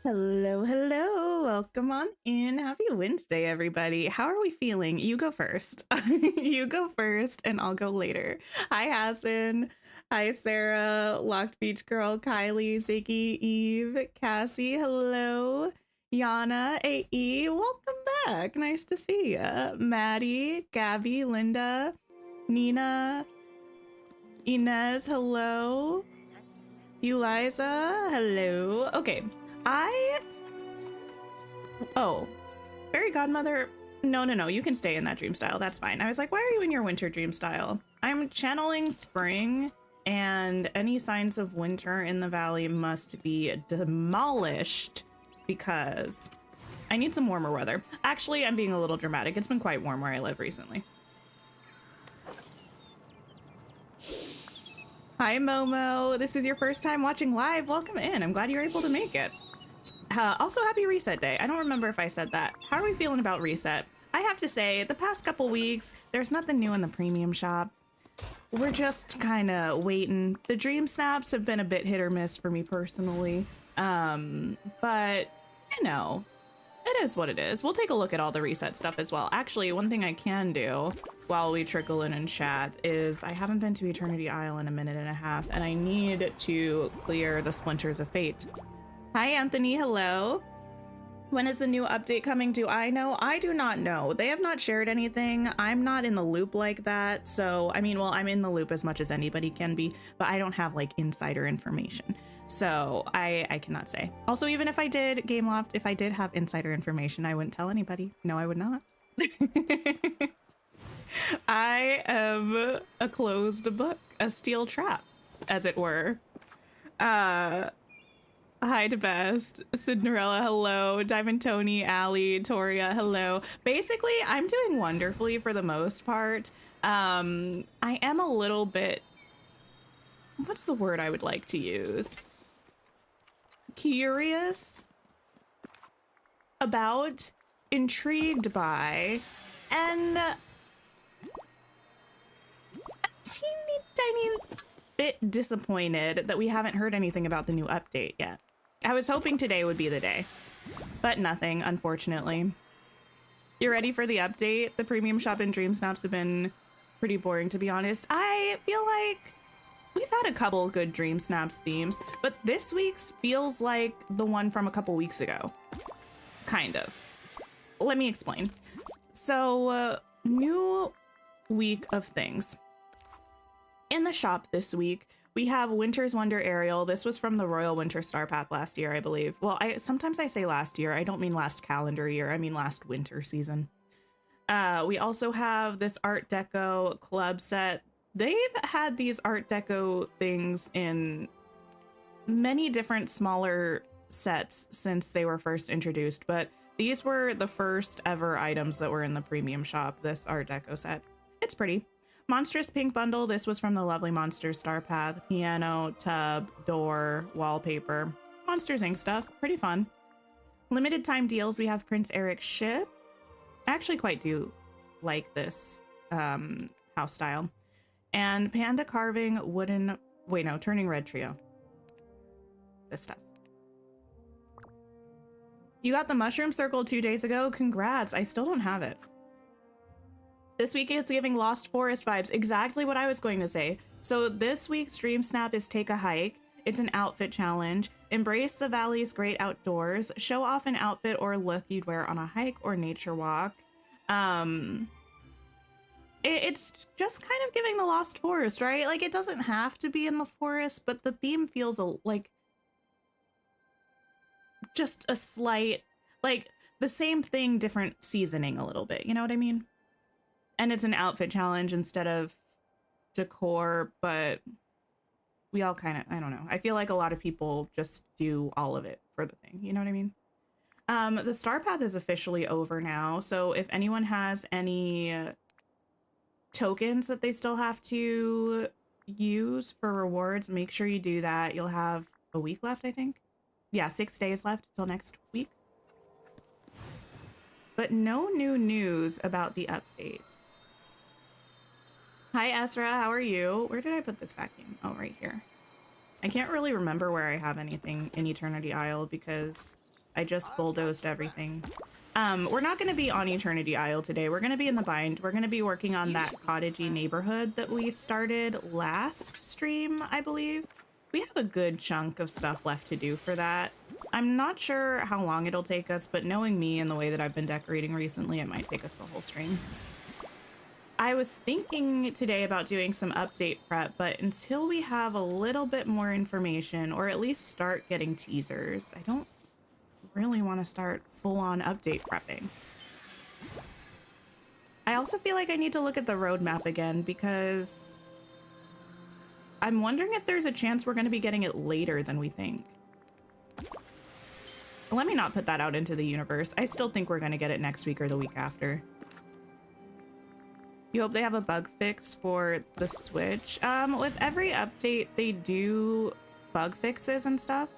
Hello, hello. Welcome on in. Happy Wednesday, everybody. How are we feeling? You go first. You go first, and I'll go later. Hi, Hassan. Hi, Sarah. Locked Beach Girl, Kylie, Ziggy, Eve, Cassie. Hello. Yana, AE. Welcome back. Nice to see ya. Maddie, Gabby, Linda, Nina, Inez. Hello. Eliza. Hello. Okay. Oh, Fairy Godmother. No. You can stay in that dream style. That's fine. I was like, why are you in your winter dream style? I'm channeling spring, and any signs of winter in the valley must be demolished because I need some warmer weather. Actually, I'm being a little dramatic. It's been quite warm where I live recently. Hi, Momo. This is your first time watching live. Welcome in. I'm glad you're able to make it. Also, happy reset day. I don't remember if I said that. How are we feeling about reset? I have to say, the past couple weeks, there's nothing new in the premium shop. We're just kind of waiting. The dream snaps have been a bit hit or miss for me personally. But, you know, it is what it is. We'll take a look at all the reset stuff as well. Actually, one thing I can do while we trickle in and chat is I haven't been to Eternity Isle in a minute and a half, and I need to clear the Splinters of Fate. Hi, Anthony. Hello. When is the new update coming? Do I know? I do not know. They have not shared anything. I'm not in the loop like that. So, I mean, well, I'm in the loop as much as anybody can be, but I don't have like insider information. So I cannot say. Also, even if I did, Gameloft, if I did have insider information, I wouldn't tell anybody. No, I would not. I am a closed book, a steel trap, as it were. Hi to Best, Cinderella, hello, Diamond Tony, Allie, Toria, hello. Basically, I'm doing wonderfully for the most part. I am a little bit, what's the word I would like to use? Curious about, intrigued by, and a teeny tiny bit disappointed that we haven't heard anything about the new update yet. I was hoping today would be the day, but nothing, unfortunately. You ready for the update? The premium shop and Dream Snaps have been pretty boring, to be honest. I feel like we've had a couple good Dream Snaps themes, but this week's feels like the one from a couple weeks ago. Kind of. Let me explain. So, new week of things. In the shop this week, we have Winter's Wonder Ariel. This was from the Royal Winter Star Pack last year, I believe. Well, sometimes I say last year. I don't mean last calendar year. I mean last winter season. We also have this Art Deco club set. They've had these Art Deco things in many different smaller sets since they were first introduced, but these were the first ever items that were in the premium shop, this Art Deco set. It's pretty. Monstrous Pink Bundle. This was from the Lovely Monsters Star Path. Piano, tub, door, wallpaper. Monsters Inc. stuff. Pretty fun. Limited time deals. We have Prince Eric's ship. I actually quite do like this house style. And panda carving, wooden... Wait, no. Turning red trio. This stuff. You got the mushroom circle 2 days ago. Congrats. I still don't have it. This week it's giving Lost Forest vibes. Exactly what I was going to say. So this week's Dream Snap is take a hike. It's an outfit challenge. Embrace the valley's great outdoors. Show off an outfit or look you'd wear on a hike or nature walk. It's just kind of giving the Lost Forest, right? Like, it doesn't have to be in the forest, but the theme feels like just a slight, like the same thing, different seasoning a little bit. You know what I mean? And it's an outfit challenge instead of decor, but we all kind of, I don't know. I feel like a lot of people just do all of it for the thing. You know what I mean? The Star Path is officially over now. So if anyone has any tokens that they still have to use for rewards, make sure you do that. You'll have a week left, I think. Yeah, 6 days left till next week. But no new news about the update. Hi, Ezra. How are you? Where did I put this vacuum? Oh, right here. I can't really remember where I have anything in Eternity Isle because I just bulldozed everything. We're not going to be on Eternity Isle today. We're going to be in the bind. We're going to be working on that cottagey neighborhood that we started last stream, I believe. We have a good chunk of stuff left to do for that. I'm not sure how long it'll take us, but knowing me and the way that I've been decorating recently, it might take us the whole stream. I was thinking today about doing some update prep, but until we have a little bit more information, or at least start getting teasers, I don't really want to start full-on update prepping. I also feel like I need to look at the roadmap again because I'm wondering if there's a chance we're going to be getting it later than we think. Let me not put that out into the universe. I still think we're going to get it next week or the week after. You hope they have a bug fix for the Switch. With every update, they do bug fixes and stuff.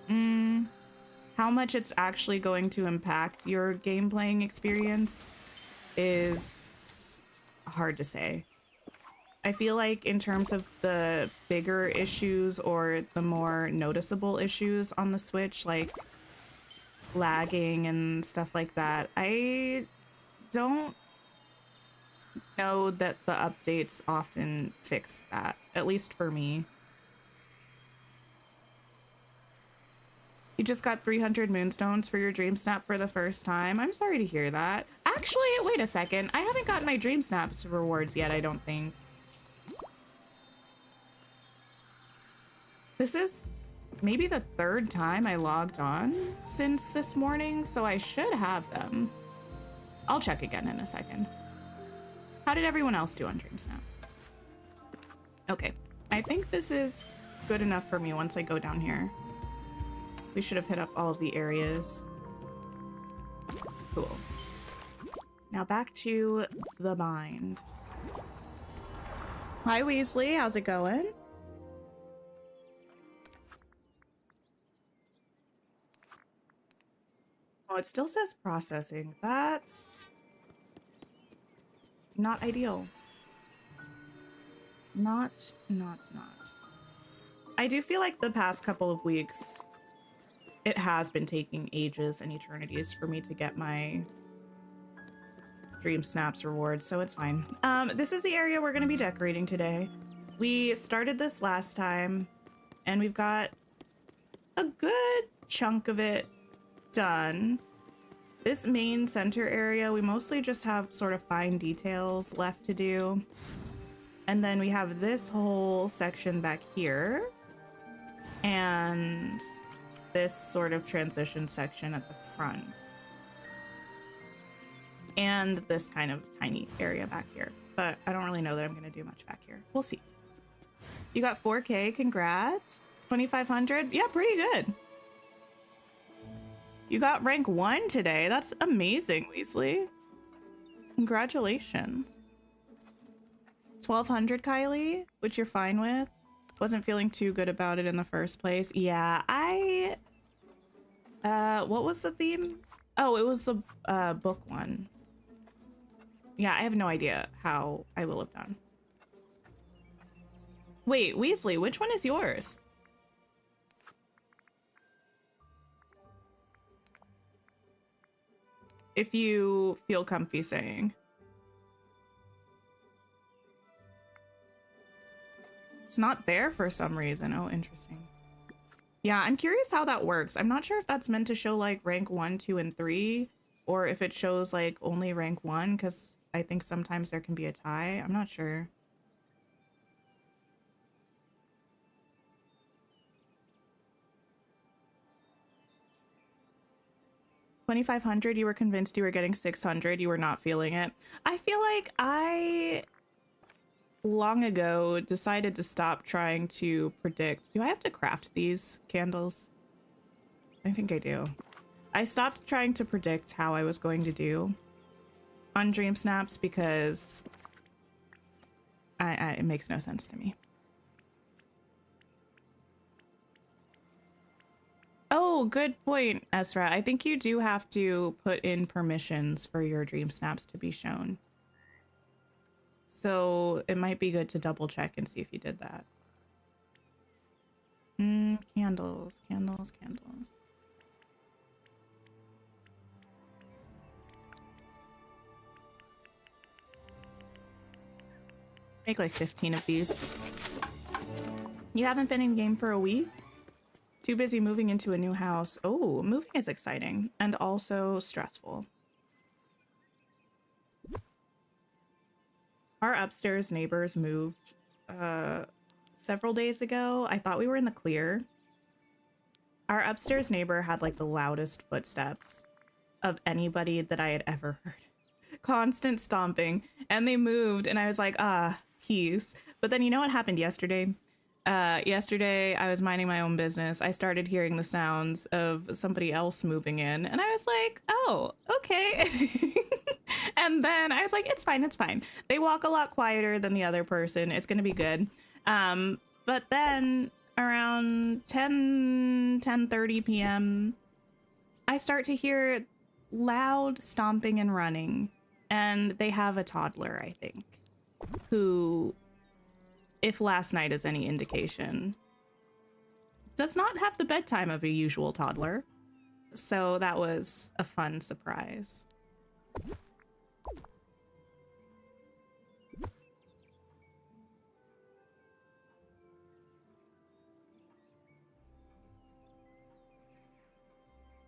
How much it's actually going to impact your game playing experience is hard to say. I feel like in terms of the bigger issues or the more noticeable issues on the Switch, like lagging and stuff like that, I don't know that the updates often fix that, at least for me. You just got 300 moonstones for your Dream Snap for the first time. I'm sorry to hear that. Actually, wait a second. I haven't gotten my Dream Snaps rewards yet, I don't think. This is maybe the third time I logged on since this morning, so I should have them. I'll check again in a second. How did everyone else do on Dream Snap? Okay, I think this is good enough for me once I go down here. We should have hit up all of the areas. Cool. Now back to the bind. Hi, Weasley. How's it going? Oh, it still says processing. That's not ideal. Not. I do feel like the past couple of weeks, it has been taking ages and eternities for me to get my Dream Snaps rewards, so it's fine. This is the area we're going to be decorating today. We started this last time, and we've got a good chunk of it done. This main center area, we mostly just have sort of fine details left to do. And then we have this whole section back here. And this sort of transition section at the front. and this kind of tiny area back here. But I don't really know that I'm going to do much back here. We'll see. You got 4K. Congrats. 2,500. Yeah, pretty good. You got rank 1 today. That's amazing, Weasley. Congratulations. 1,200, Kylie, which you're fine with. Wasn't feeling too good about it in the first place. Yeah, what was the theme? Oh, it was the book one. Yeah, I have no idea how I will have done. Wait, Weasley, which one is yours? If you feel comfy saying. It's not there for some reason. Oh, interesting. Yeah, I'm curious how that works. I'm not sure if that's meant to show like rank 1, 2, and 3, or if it shows like only rank 1, because I think sometimes there can be a tie. I'm not sure. $2,500, you were convinced you were getting 600, you were not feeling it. I feel like I long ago decided to stop trying to predict. Do I have to craft these candles? I think I do. I stopped trying to predict how I was going to do on Dream Snaps because it makes no sense to me. Oh, good point, Ezra. I think you do have to put in permissions for your Dream Snaps to be shown. So it might be good to double check and see if you did that. Candles, candles, candles. Make like 15 of these. You haven't been in game for a week? Too busy moving into a new house. Oh, moving is exciting and also stressful. Our upstairs neighbors moved several days ago. I thought we were in the clear. Our upstairs neighbor had like the loudest footsteps of anybody that I had ever heard. Constant stomping, and they moved, and I was like, peace. But then you know what happened yesterday? Yesterday I was minding my own business. I started hearing the sounds of somebody else moving in, and I was like, oh, okay. And then I was like, it's fine, it's fine. They walk a lot quieter than the other person. It's gonna be good. But then around 10:30 p.m., I start to hear loud stomping and running, and they have a toddler, I think, who, if last night is any indication, does not have the bedtime of a usual toddler. So that was a fun surprise.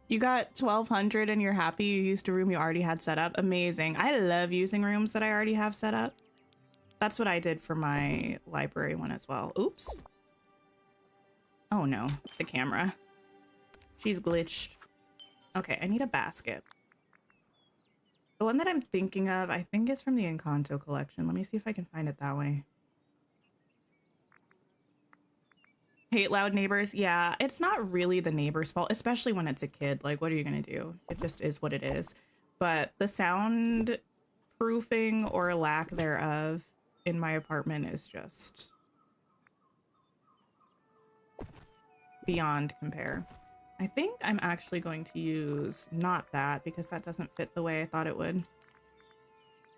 You got 1,200 and you're happy you used a room you already had set up. Amazing. I love using rooms that I already have set up. That's what I did for my library one as well. Oops. Oh no, the camera. She's glitched. Okay, I need a basket. The one that I'm thinking of, I think is from the Encanto collection. Let me see if I can find it that way. Hate loud neighbors. Yeah, it's not really the neighbor's fault, especially when it's a kid. Like, what are you gonna do? It just is what it is. But the sound proofing or lack thereof in my apartment is just beyond compare. I think I'm actually going to use not that because that doesn't fit the way I thought it would. I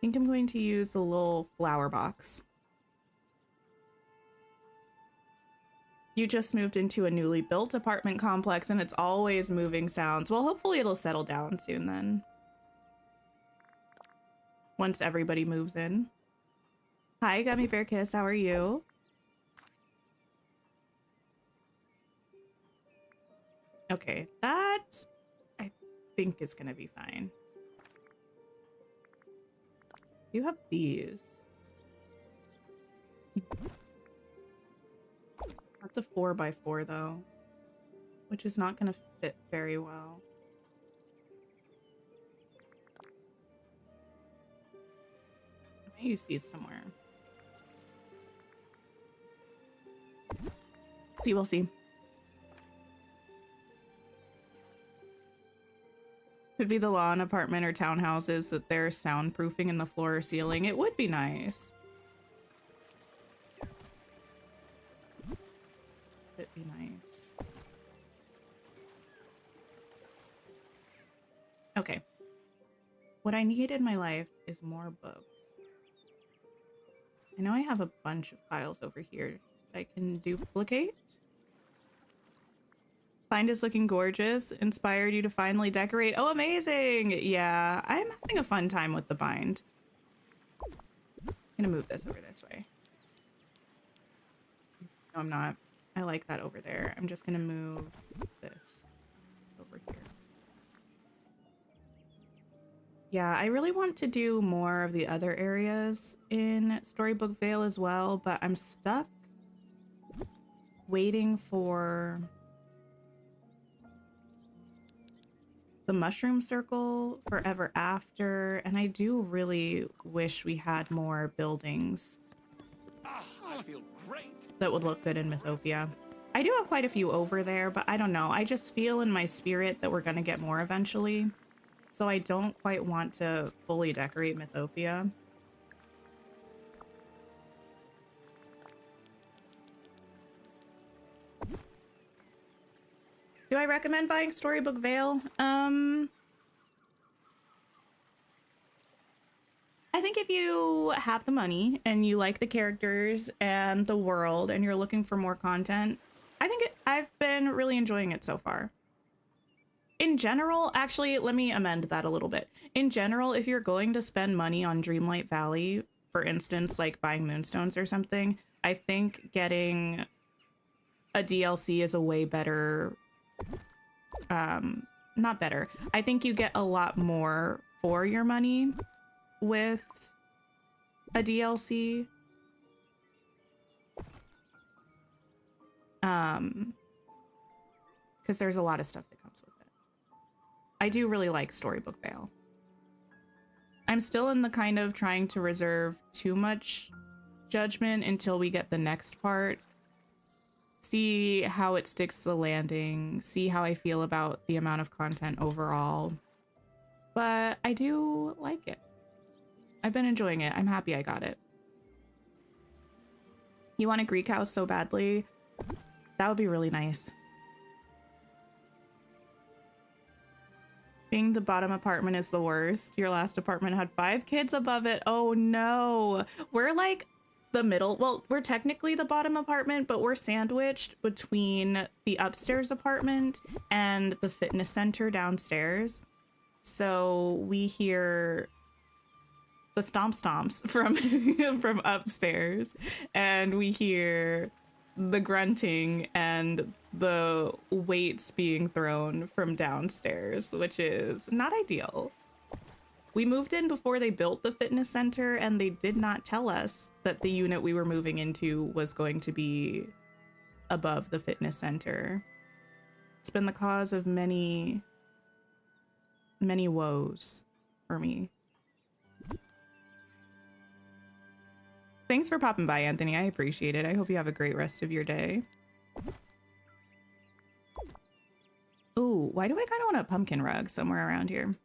think I'm going to use a little flower box. You just moved into a newly built apartment complex and it's always moving sounds. Well, hopefully it'll settle down soon then. Once everybody moves in. Hi, Gummy Bear Kiss, how are you? Okay, that I think is gonna be fine. You have these. That's a 4x4 though, which is not gonna fit very well. use these somewhere. See, we'll see. Could be the lawn apartment or townhouses that they're soundproofing in the floor or ceiling. It would be nice. It'd be nice. Okay. What I need in my life is more books. I know I have a bunch of piles over here that I can duplicate. Bind is looking gorgeous. Inspired you to finally decorate. Oh, amazing! Yeah, I'm having a fun time with the bind. I'm gonna move this over this way. No, I'm not. I like that over there. I'm just gonna move this over here. Yeah, I really want to do more of the other areas in Storybook Vale as well, but I'm stuck waiting for the mushroom circle forever after, and I do really wish we had more buildings I feel great. that would look good in Mythopia. I do have quite a few over there, but I don't know. I just feel in my spirit that we're gonna get more eventually. So I don't quite want to fully decorate Mythopia. Do I recommend buying Storybook Vale? I think if you have the money and you like the characters and the world and you're looking for more content, I think I've been really enjoying it so far. In general, actually, let me amend that a little bit. In general, if you're going to spend money on Dreamlight Valley, for instance, like buying moonstones or something, I think getting a DLC is a way better, not better. I think you get a lot more for your money with a DLC. Because there's a lot of stuff that comes with it. I do really like Storybook Vale. I'm still in the kind of trying to reserve too much judgment until we get the next part. See how it sticks to the landing, see how I feel about the amount of content overall. But I do like it. I've been enjoying it. I'm happy I got it. You want a Greek house so badly? That would be really nice. Being the bottom apartment is the worst. Your last apartment had 5 kids above it. Oh no. We're like the middle. Well, we're technically the bottom apartment, but we're sandwiched between the upstairs apartment and the fitness center downstairs. So we hear the stomps from from upstairs, and we hear the grunting and the weights being thrown from downstairs, which is not ideal. We moved in before they built the fitness center, and they did not tell us that the unit we were moving into was going to be above the fitness center. It's been the cause of many, many woes for me. Thanks for popping by, Anthony. I appreciate it. I hope you have a great rest of your day. Ooh, why do I kind of want a pumpkin rug somewhere around here?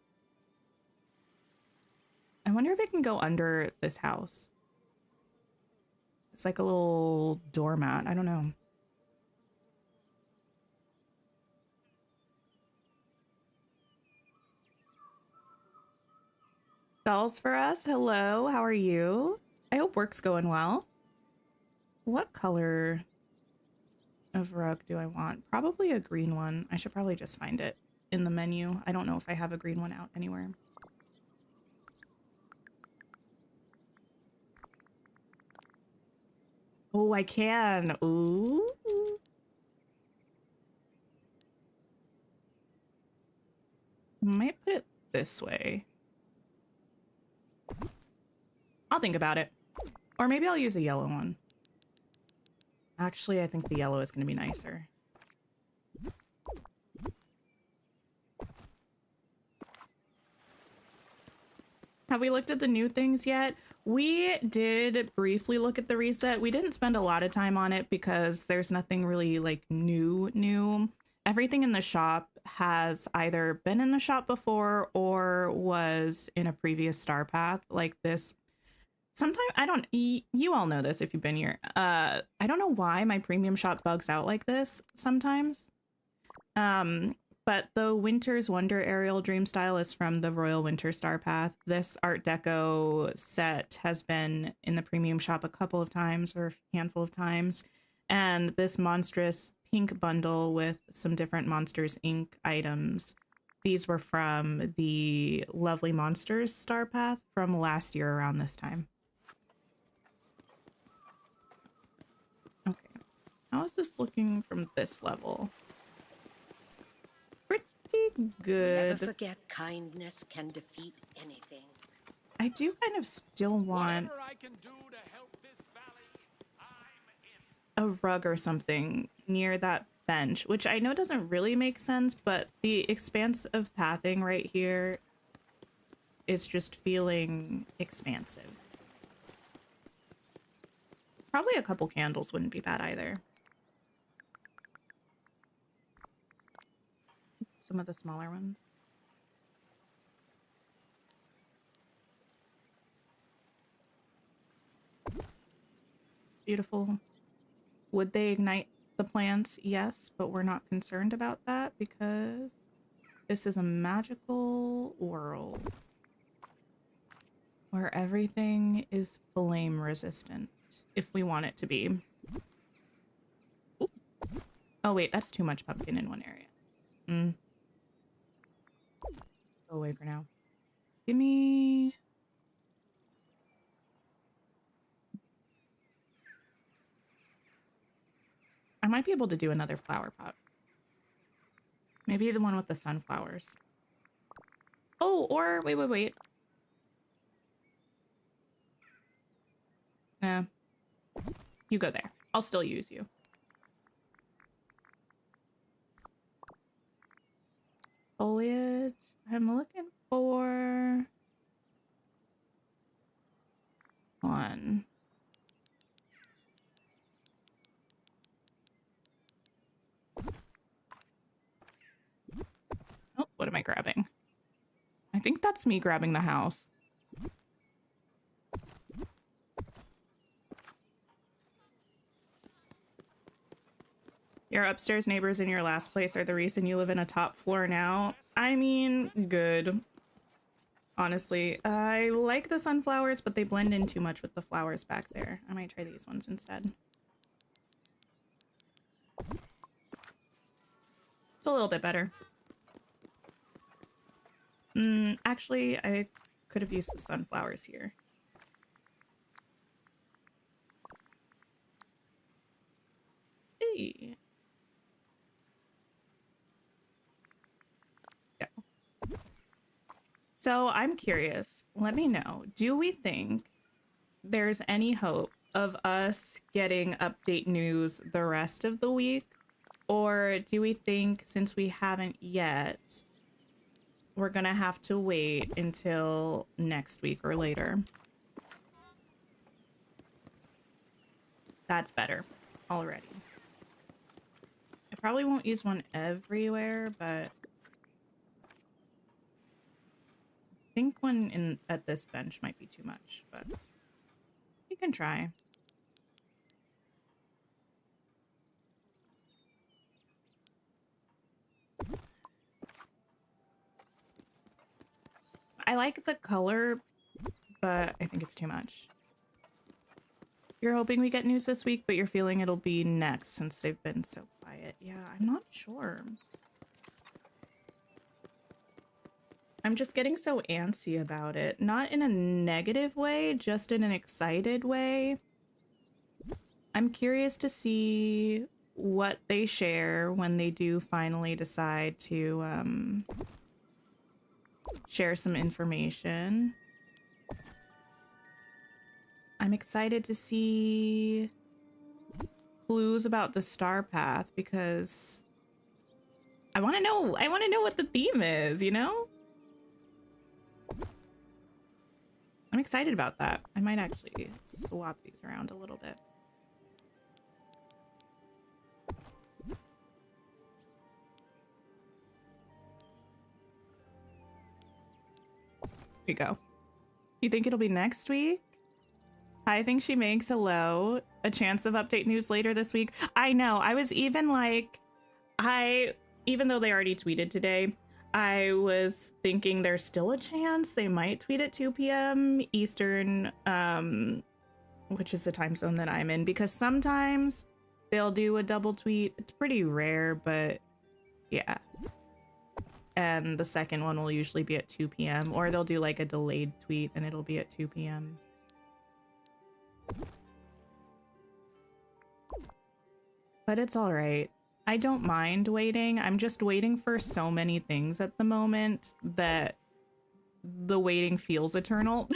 I wonder if it can go under this house. It's like a little doormat. I don't know. Dolls for us. Hello, how are you? I hope work's going well. What color of rug do I want? Probably a green one. I should probably just find it in the menu. I don't know if I have a green one out anywhere. Oh, I can. Ooh. Might put it this way. I'll think about it. Or maybe I'll use a yellow one. Actually, I think the yellow is going to be nicer. Have we looked at the new things yet? We did briefly look at the reset. We didn't spend a lot of time on it because there's nothing really like new. Everything in the shop has either been in the shop before or was in a previous star path like this. Sometimes I don't, you all know this if you've been here. I don't know why my premium shop bugs out like this sometimes. But the Winter's Wonder Aerial Dream Style is from the Royal Winter Star Path. This Art Deco set has been in the premium shop a couple of times or a handful of times. And this monstrous pink bundle with some different Monsters Inc. items. These were from the Lovely Monsters Star Path from last year around this time. Okay. How is this looking from this level? Good. Never forget kindness can defeat anything. I do kind of still want Whatever I can do to help this valley, I'm in. a rug or something near that bench, which I know doesn't really make sense, but the expanse of pathing right here is just feeling expansive. Probably a couple candles wouldn't be bad either. Some of the smaller ones. Beautiful. Would they ignite the plants? Yes, but we're not concerned about that because this is a magical world where everything is flame resistant if we want it to be. Ooh. Oh wait, that's too much pumpkin in one area. Go away for now. Give me... I might be able to do another flower pot. Maybe the one with the sunflowers. Oh, or wait. Nah. You go there. I'll still use you. Foliage. I'm looking for one. Oh, what am I grabbing? I think that's me grabbing the house. Your upstairs neighbors in your last place are the reason you live in a top floor now. I mean, good. Honestly, I like the sunflowers, but they blend in too much with the flowers back there. I might try these ones instead. It's a little bit better. Actually, I could have used the sunflowers here. Hey. So I'm curious, let me know, do we think there's any hope of us getting update news the rest of the week? Or do we think since we haven't yet, we're gonna have to wait until next week or later? That's better already. I probably won't use one everywhere, but I think one in at this bench might be too much, but you can try. I like the color, but I think it's too much. You're hoping we get news this week, but you're feeling it'll be next since they've been so quiet. Yeah, I'm not sure. I'm just getting so antsy about it. Not in a negative way, just in an excited way. I'm curious to see what they share when they do finally decide to share some information. I'm excited to see clues about the star path because I want to know what the theme is, you know? I'm excited about that. I might actually swap these around a little bit. Here you go. You think it'll be next week? I think she makes hello. A chance of update news later this week. I know. I was even like, even though they already tweeted today, I was thinking there's still a chance they might tweet at 2 p.m. Eastern, which is the time zone that I'm in, because sometimes they'll do a double tweet. It's pretty rare, but yeah. And the second one will usually be at 2 p.m. or they'll do like a delayed tweet and it'll be at 2 p.m. But it's all right. I don't mind waiting. I'm just waiting for so many things at the moment that the waiting feels eternal.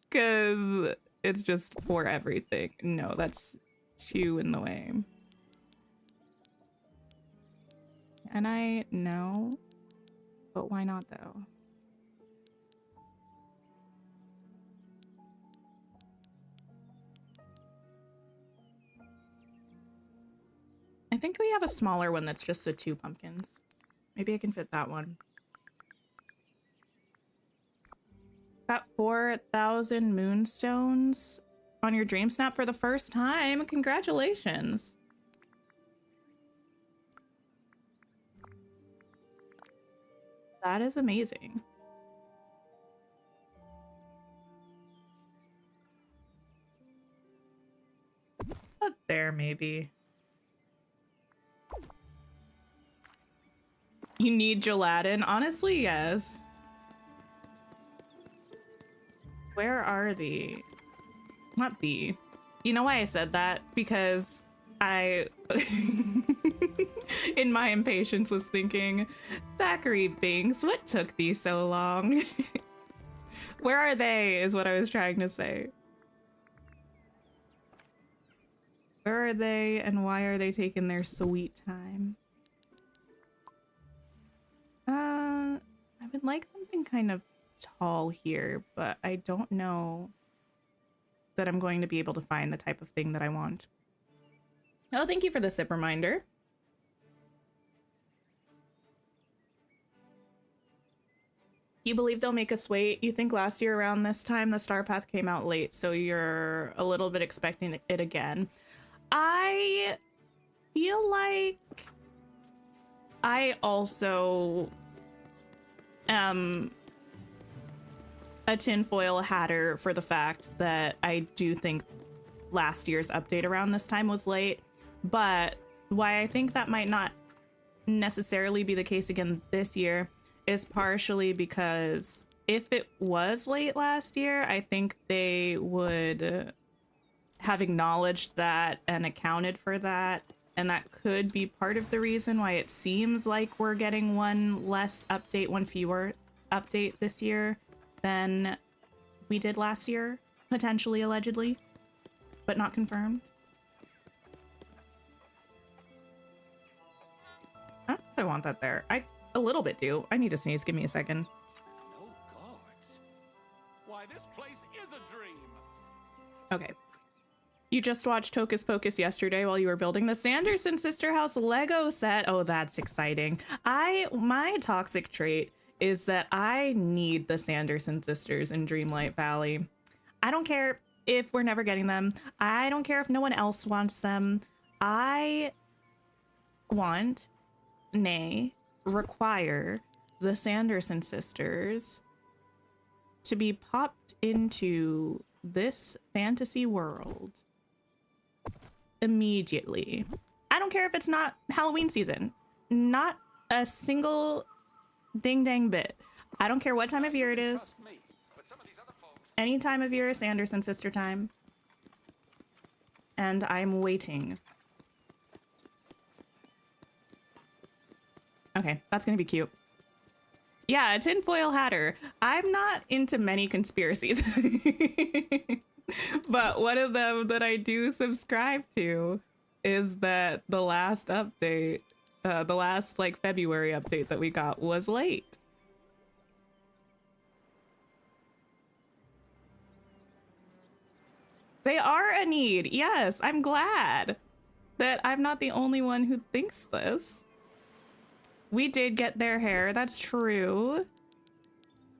Because it's just for everything. No, that's 2 in the way. And I know, but why not though? I think we have a smaller one that's just the 2 pumpkins. Maybe I can fit that one. Got 4,000 moonstones on your dream snap for the first time. Congratulations. That is amazing. Up there, maybe. You need gelatin? Honestly, yes. Where are the... Not the... You know why I said that? Because I... in my impatience was thinking, Thackeray Binks, what took these so long? Where are they is what I was trying to say. Where are they and why are they taking their sweet time? I would like something kind of tall here, but I don't know that I'm going to be able to find the type of thing that I want. Oh, thank you for the sip reminder. You believe they'll make us wait? You think last year around this time the Star Path came out late, so you're a little bit expecting it again. I feel like I also am a tinfoil hatter for the fact that I do think last year's update around this time was late, but why I think that might not necessarily be the case again this year is partially because if it was late last year, I think they would have acknowledged that and accounted for that. And that could be part of the reason why it seems like we're getting one less update, one fewer update this year than we did last year, potentially, allegedly, but not confirmed. I don't know if I want that there. I a little bit do. I need to sneeze. Give me a second. No guards. Why, this place is a dream. Okay. You just watched Hocus Pocus yesterday while you were building the Sanderson Sister House Lego set. Oh, that's exciting. My toxic trait is that I need the Sanderson sisters in Dreamlight Valley. I don't care if we're never getting them. I don't care if no one else wants them. I want, nay, require the Sanderson sisters to be popped into this fantasy world immediately. I don't care if it's not Halloween season. Not a single ding dang bit. I don't care what time of year it is. Trust me, but some of these other folks... Any time of year is Sanderson sister time. And I'm waiting. Okay, that's gonna be cute. Yeah, a tinfoil hatter. I'm not into many conspiracies. But one of them that I do subscribe to is that the last update, the last like February update that we got was late. They are a need. Yes, I'm glad that I'm not the only one who thinks this. We did get their hair. That's true.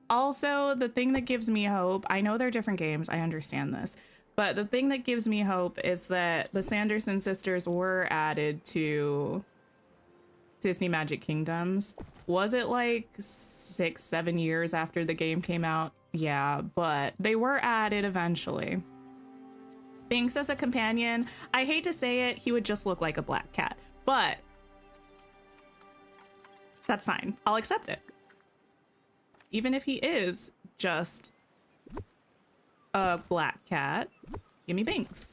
Also, the thing that gives me hope, I know they're different games. I understand this. But the thing that gives me hope is that the Sanderson sisters were added to Disney Magic Kingdoms. Was it like 6-7 years after the game came out? Yeah, but they were added eventually. Binks as a companion, I hate to say it, he would just look like a black cat, but that's fine. I'll accept it. Even if he is just a black cat, give me Binks.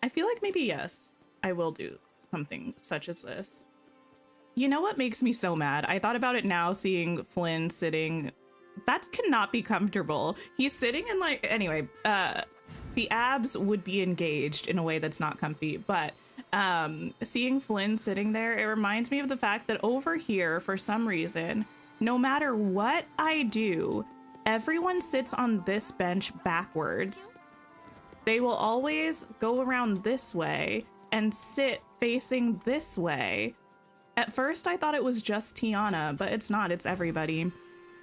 I feel like maybe yes, I will do something such as this. You know what makes me so mad? I thought about it now, seeing Flynn sitting. That cannot be comfortable. He's sitting in like, anyway, the abs would be engaged in a way that's not comfy, but seeing Flynn sitting there, it reminds me of the fact that over here, for some reason, no matter what I do, everyone sits on this bench backwards. They will always go around this way and sit facing this way. At first, I thought it was just Tiana, but it's not. It's everybody.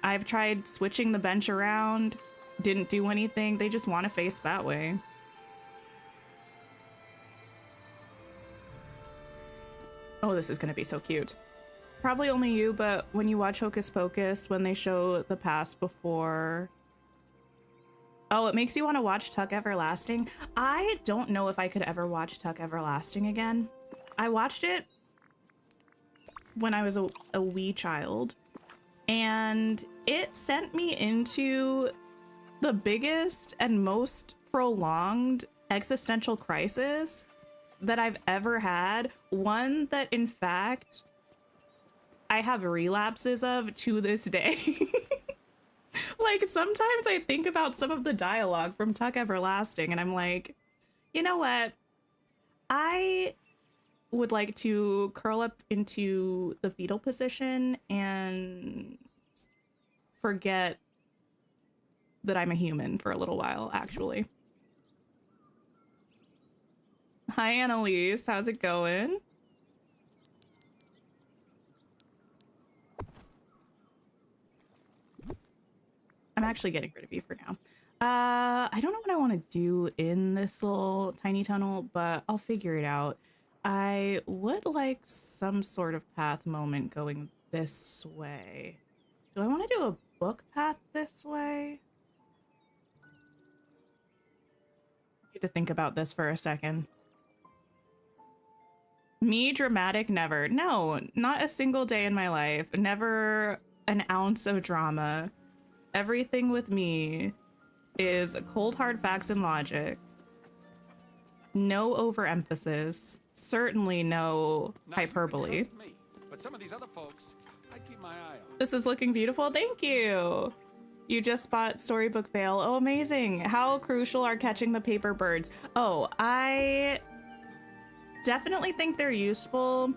I've tried switching the bench around. Didn't do anything. They just want to face that way. Oh, this is going to be so cute. Probably only you, but when you watch Hocus Pocus, when they show the past before... Oh, it makes you want to watch Tuck Everlasting. I don't know if I could ever watch Tuck Everlasting again. I watched it when I was a wee child, and it sent me into the biggest and most prolonged existential crisis that I've ever had. One that, in fact, I have relapses of to this day. Like, sometimes I think about some of the dialogue from Tuck Everlasting, and I'm like, you know what? I would like to curl up into the fetal position and forget that I'm a human for a little while, actually. Hi, Annalise. How's it going? I'm actually getting rid of you for now. I don't know what I want to do in this little tiny tunnel, but I'll figure it out. I would like some sort of path moment going this way. Do I want to do a book path this way? I need to think about this for a second. Me, dramatic, never. No, not a single day in my life. Never an ounce of drama. Everything with me is cold hard facts and logic. No overemphasis. Certainly no hyperbole. Me, but some of these other folks, I keep my eye on. This is looking beautiful. Thank you. You just bought Storybook Veil. Oh, amazing. How crucial are catching the paper birds? Oh, I definitely think they're useful.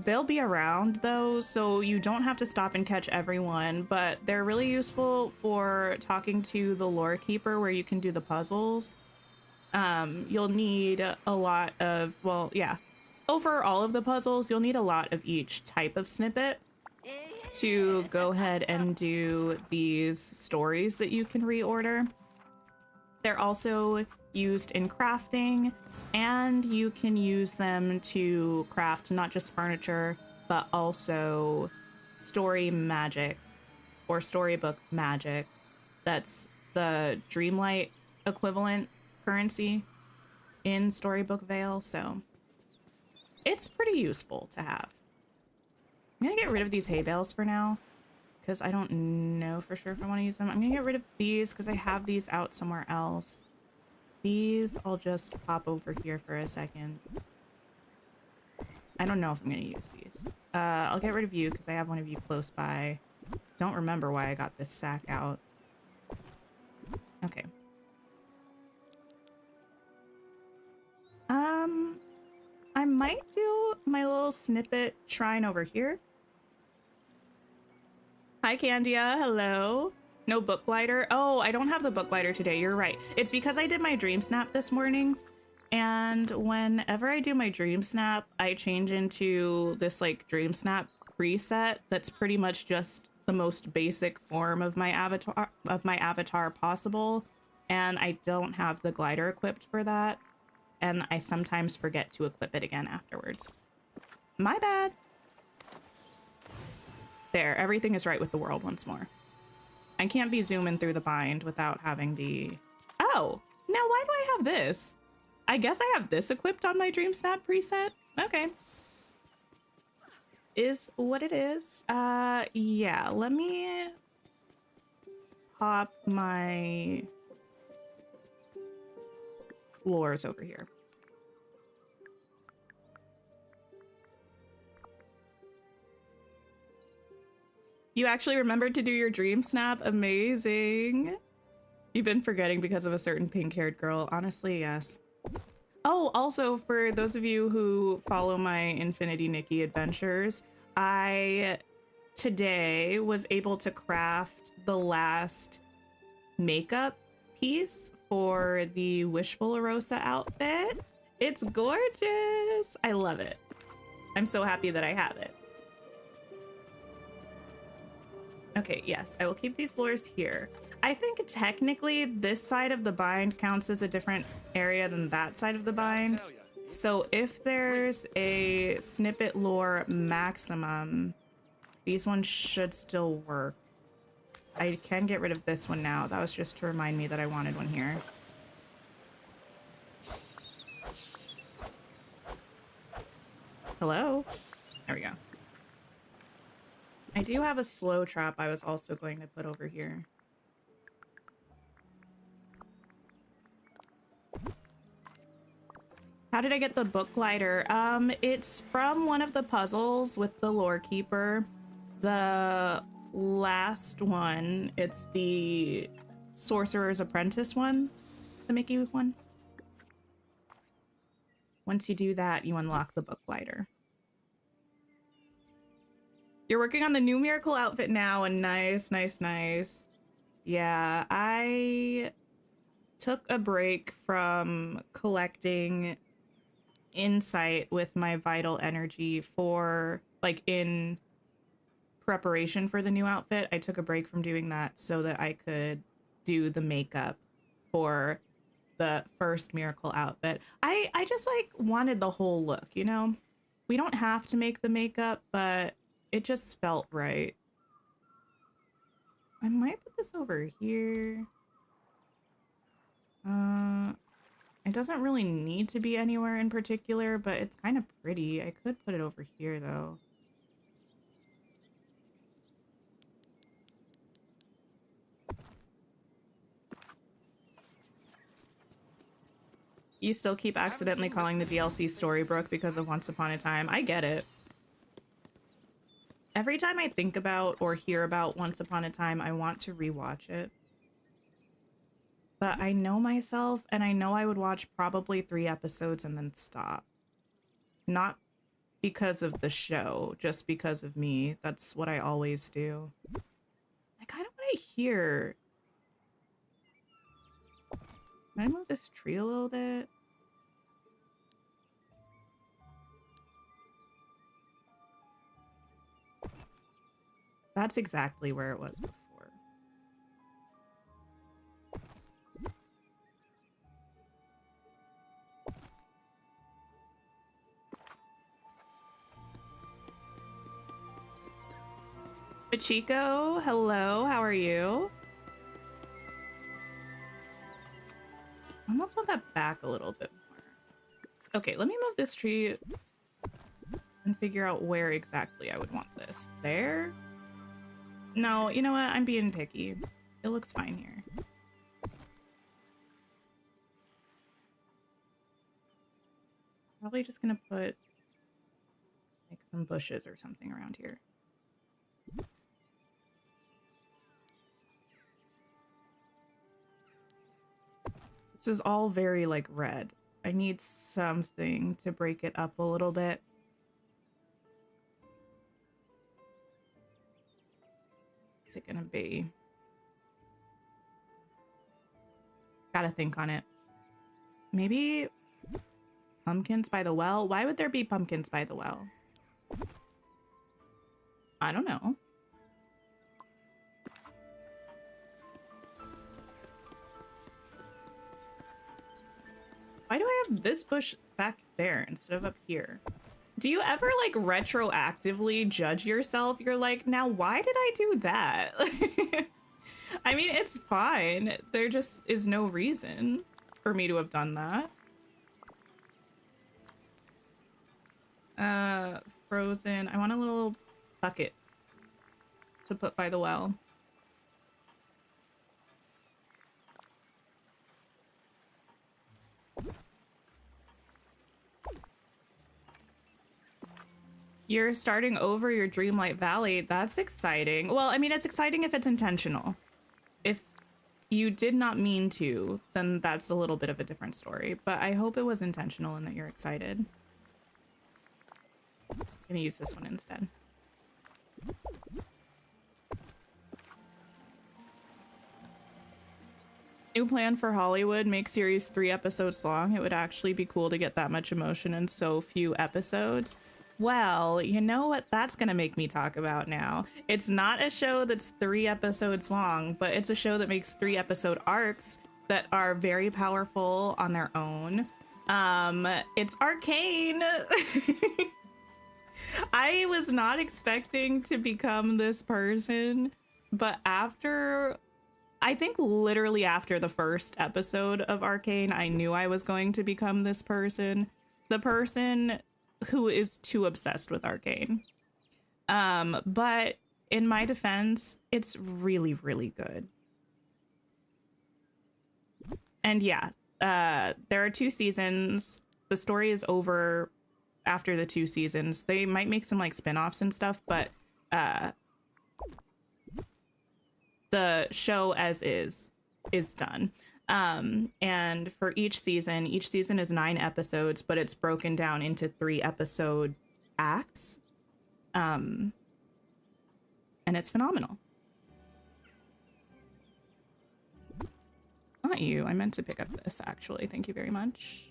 They'll be around though, so you don't have to stop and catch everyone, but they're really useful for talking to the lore keeper where you can do the puzzles. You'll need a lot of, well, yeah, over all of the puzzles, you'll need a lot of each type of snippet to go ahead and do these stories that you can reorder. They're also used in crafting, and you can use them to craft not just furniture, but also story magic or storybook magic. That's the Dreamlight equivalent currency in Storybook Veil, so it's pretty useful to have. I'm gonna get rid of these hay bales for now because I don't know for sure if I want to use them. I'm gonna get rid of these because I have these out somewhere else. These I'll just pop over here for a second. I don't know if I'm gonna use these. I'll get rid of you because I have one of you close by. Don't remember why I got this sack out. Okay. I might do my little snippet shrine over here. Hi, Candia. Hello. No book glider. Oh, I don't have the book glider today. You're right. It's because I did my dream snap this morning. And whenever I do my dream snap, I change into this like dream snap preset that's pretty much just the most basic form of my avatar possible. And I don't have the glider equipped for that. And I sometimes forget to equip it again afterwards. My bad. There, everything is right with the world once more. I can't be zooming through the bind without having the... Oh, now why do I have this? I guess I have this equipped on my Dream Snap preset. Okay. Is what it is. Yeah, let me pop my floors over here. You actually remembered to do your dream snap? Amazing. You've been forgetting because of a certain pink-haired girl. Honestly, yes. Oh, also, for those of you who follow my Infinity Nikki adventures, I today was able to craft the last makeup piece for the Wishful Arosa outfit. It's gorgeous. I love it. I'm so happy that I have it. Okay, yes, I will keep these floors here. I think technically this side of the bind counts as a different area than that side of the bind. So if there's a snippet lore maximum, these ones should still work. I can get rid of this one now. That was just to remind me that I wanted one here. Hello? There we go. I do have a slow trap I was also going to put over here. How did I get the book glider? It's from one of the puzzles with the lore keeper. The last one, it's the Sorcerer's Apprentice one, the Mickey one. Once you do that, you unlock the book glider. You're working on the new miracle outfit now, and nice, nice, nice. Yeah, I took a break from collecting insight with my vital energy for, like, in preparation for the new outfit. I took a break from doing that so that I could do the makeup for the first miracle outfit. I just, like, wanted the whole look, you know? We don't have to make the makeup, but it just felt right. I might put this over here. It doesn't really need to be anywhere in particular, but it's kind of pretty. I could put it over here, though. You still keep accidentally calling the DLC Storybrooke because of Once Upon a Time. I get it. Every time I think about or hear about Once Upon a Time, I want to rewatch it. But I know myself, and I know I would watch probably 3 episodes and then stop. Not because of the show, just because of me. That's what I always do. I kind of want to hear... Can I move this tree a little bit? That's exactly where it was before. Chico, hello, how are you? I almost want that back a little bit more. Okay, let me move this tree and figure out where exactly I would want this. There? No, you know what? I'm being picky. It looks fine here. Probably just gonna put like some bushes or something around here. This is all very like red. I I need something to break it up a little bit. What's it gonna be? Gotta think on it. Maybe pumpkins by the well? Why would there be pumpkins by the well? I don't know. Why do I have this bush back there instead of up here? Do you ever like retroactively judge yourself? You're like, now why did I do that? I mean, it's fine. There just is no reason for me to have done that. Frozen. I want a little bucket to put by the well. You're starting over your Dreamlight Valley. That's exciting. Well, I mean, it's exciting if it's intentional. If you did not mean to, then that's a little bit of a different story. But I hope it was intentional and that you're excited. I'm gonna use this one instead. New plan for Hollywood, make series 3 episodes long. It would actually be cool to get that much emotion in so few episodes. Well, you know what that's gonna make me talk about now. It's not a show that's 3 episodes long, but it's a show that makes 3 episode arcs that are very powerful on their own. It's Arcane. I was not expecting to become this person, but after, I think literally after the first episode of Arcane, I knew I was going to become this person. The person who is too obsessed with Arcane. But in my defense, it's really, really good. And yeah, there are 2 seasons. The story is over after the 2 seasons. They might make some like spin-offs and stuff, but the show as is done. And for each season is 9 episodes, but it's broken down into 3 episode acts. And it's phenomenal. Not you. I meant to pick up this actually. Thank you very much.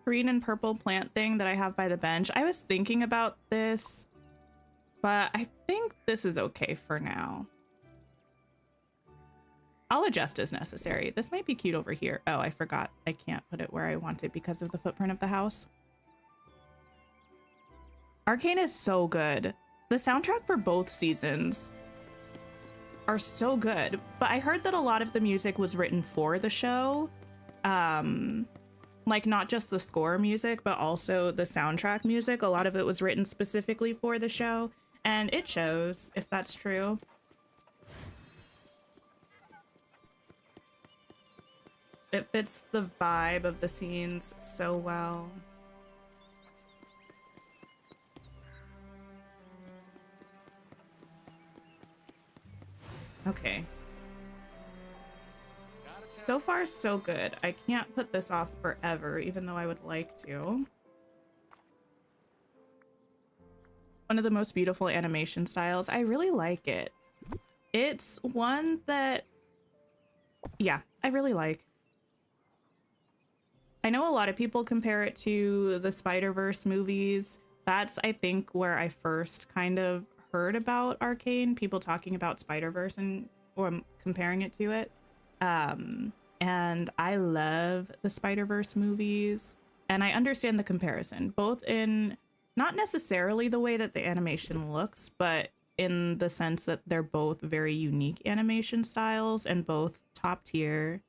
Green and purple plant thing that I have by the bench. I was thinking about this, but I think this is okay for now. I'll adjust as necessary. This might be cute over here. Oh, I forgot. I can't put it where I want it because of the footprint of the house. Arcane is so good. The soundtrack for both seasons are so good, but I heard that a lot of the music was written for the show. Like not just the score music, but also the soundtrack music. A lot of it was written specifically for the show, and it shows if that's true. It fits the vibe of the scenes so well. Okay. So far, so good. I can't put this off forever, even though I would like to. One of the most beautiful animation styles. I really like it. It's one that, yeah, I really like. I know a lot of people compare it to the Spider-Verse movies. That's, I think, where I first kind of heard about Arcane, people talking about Spider-Verse and or comparing it to it. And I love the Spider-Verse movies, and I understand the comparison, both in not necessarily the way that the animation looks, but in the sense that they're both very unique animation styles and both top tier,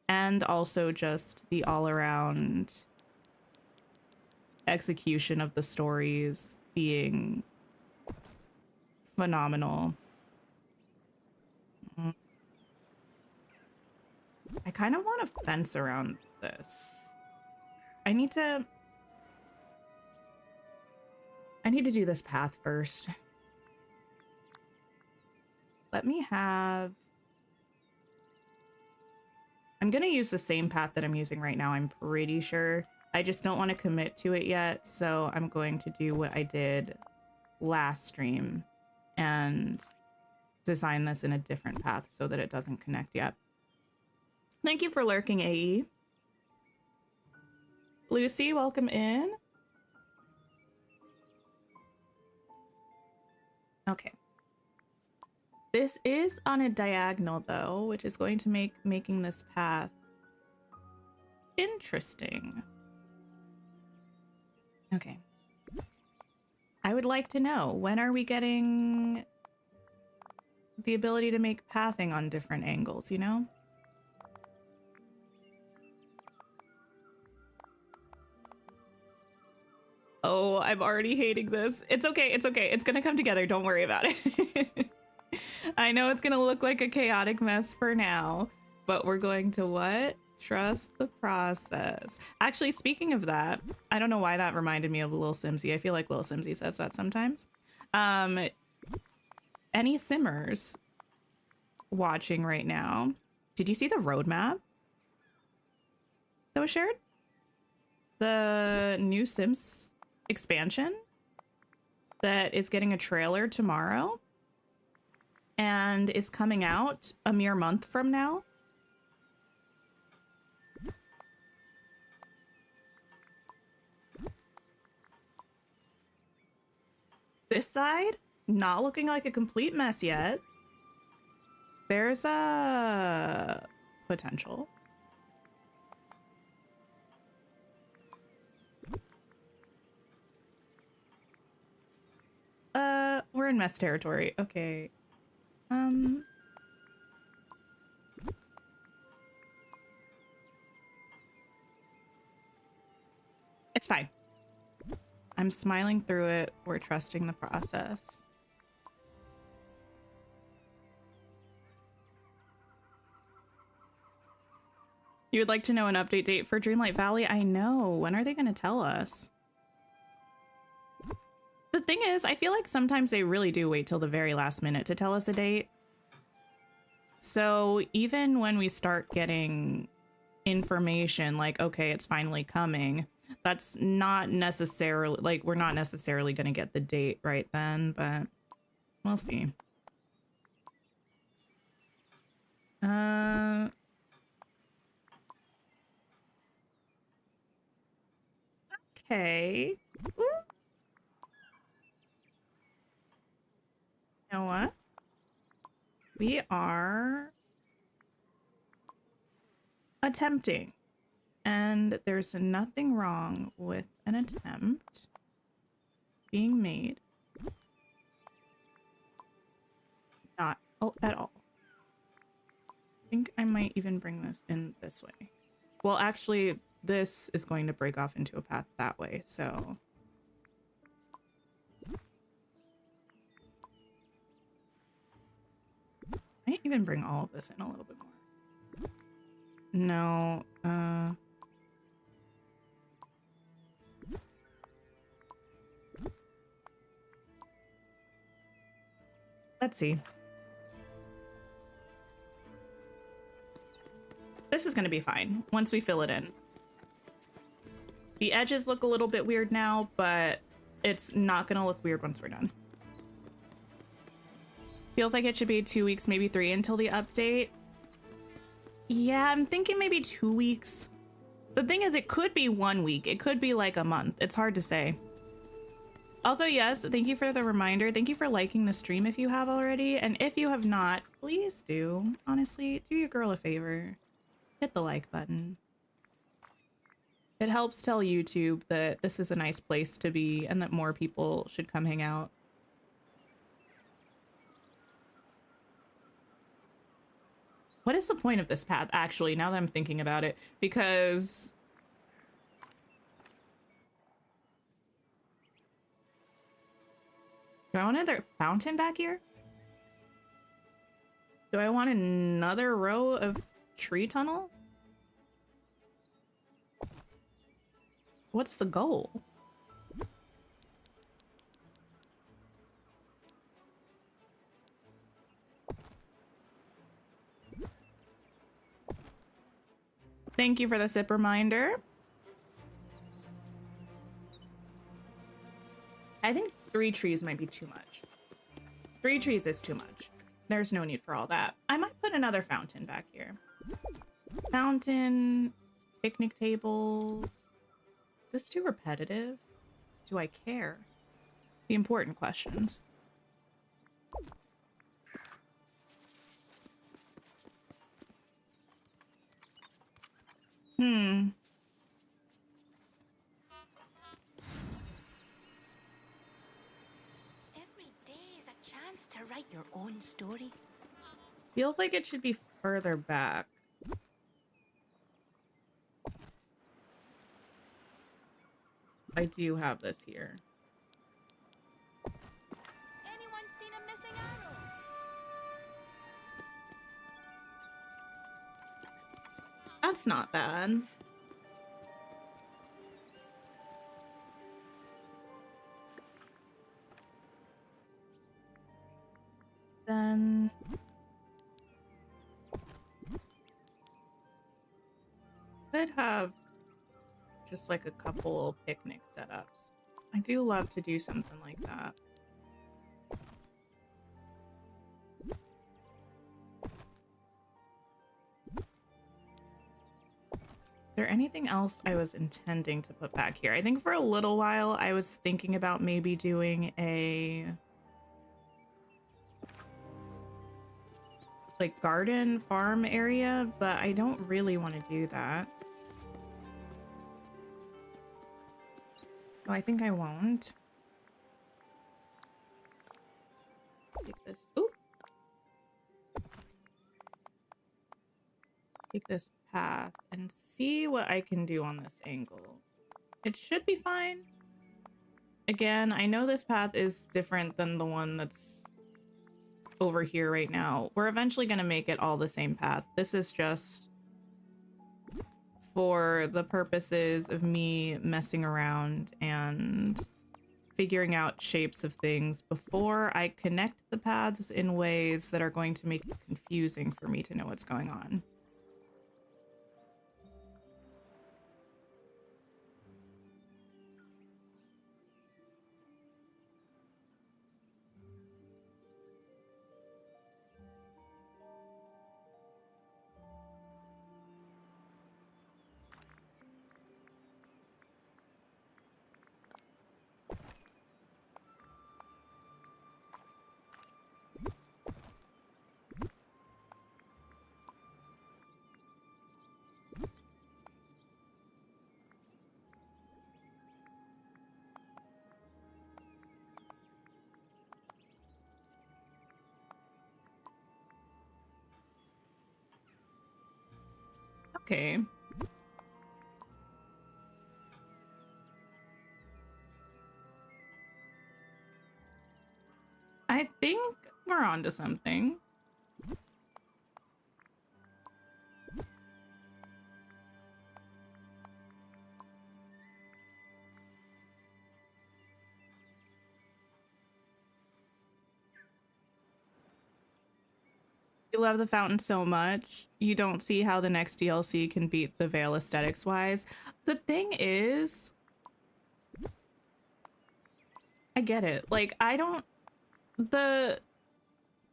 and also just the all-around execution of the stories being phenomenal. I kind of want a fence around this. I need to do this path first. let me have... I'm going to use the same path that I'm using right now, I'm pretty sure. I just don't want to commit to it yet, so I'm going to do what I did last stream and design this in a different path so that it doesn't connect yet. Thank you for lurking, AE. Lucy, welcome in. Okay. This is on a diagonal though, which is going to make making this path interesting. Okay. I would like to know, when are we getting the ability to make pathing on different angles, you know? Oh, I'm already hating this. It's okay, it's okay. It's gonna come together, don't worry about it. I know it's gonna look like a chaotic mess for now, but we're going to what? Trust the process. Actually, speaking of that, I don't know why that reminded me of Lil Simsy. I feel like Lil Simsy says that sometimes. Any Simmers watching right now, did you see the roadmap that was shared? The new Sims expansion that is getting a trailer tomorrow and is coming out a mere month from now. This side, not looking like a complete mess yet. There's a potential. We're in mess territory. Okay. It's fine. I'm smiling through it. We're trusting the process. You would like to know an update date for Dreamlight Valley? I know. When are they going to tell us? The thing is, I feel like sometimes they really do wait till the very last minute to tell us a date. So even when we start getting information like, okay, it's finally coming, that's not necessarily, like, we're not necessarily going to get the date right then, but we'll see. Okay. Ooh. You know what? We are attempting, and there's nothing wrong with an attempt being made. Not at all. I think I might even bring this in this way. Well, actually, this is going to break off into a path that way, so... I might even bring all of this in a little bit more. No, let's see. This is going to be fine once we fill it in. The edges look a little bit weird now, but it's not going to look weird once we're done. Feels like it should be 2 weeks, maybe 3 until the update. Yeah, I'm thinking maybe 2 weeks. The thing is, it could be 1 week. It could be like a month. It's hard to say. Also, yes, thank you for the reminder. Thank you for liking the stream if you have already. And if you have not, please do. Honestly, do your girl a favor. Hit the like button. It helps tell YouTube that this is a nice place to be and that more people should come hang out. What is the point of this path, actually, now that I'm thinking about it? Because... do I want another fountain back here? Do I want another row of tree tunnel? What's the goal? Thank you for the sip reminder. I think 3 trees might be too much. 3 trees is too much. There's no need for all that. I might put another fountain back here. Fountain, picnic table. Is this too repetitive? Do I care? The important questions. Every day is a chance to write your own story. Feels like it should be further back. I do have this here. Anyone seen a missing arrow? That's not bad. Then could have just like a couple picnic setups. I do love to do something like that. Is there anything else I was intending to put back here? I think for a little while I was thinking about maybe doing a like garden farm area, but I don't really want to do that. Oh, I think I won't. Take this. Oop. Take this path and see what I can do on this angle. It should be fine. Again, I know this path is different than the one that's over here right now. We're eventually going to make it all the same path. This is just for the purposes of me messing around and figuring out shapes of things before I connect the paths in ways that are going to make it confusing for me to know what's going on. Okay. I think we're onto something. You love the fountain so much, you don't see how the next DLC can beat the Veil aesthetics wise. The thing is, I get it. Like, I don't, the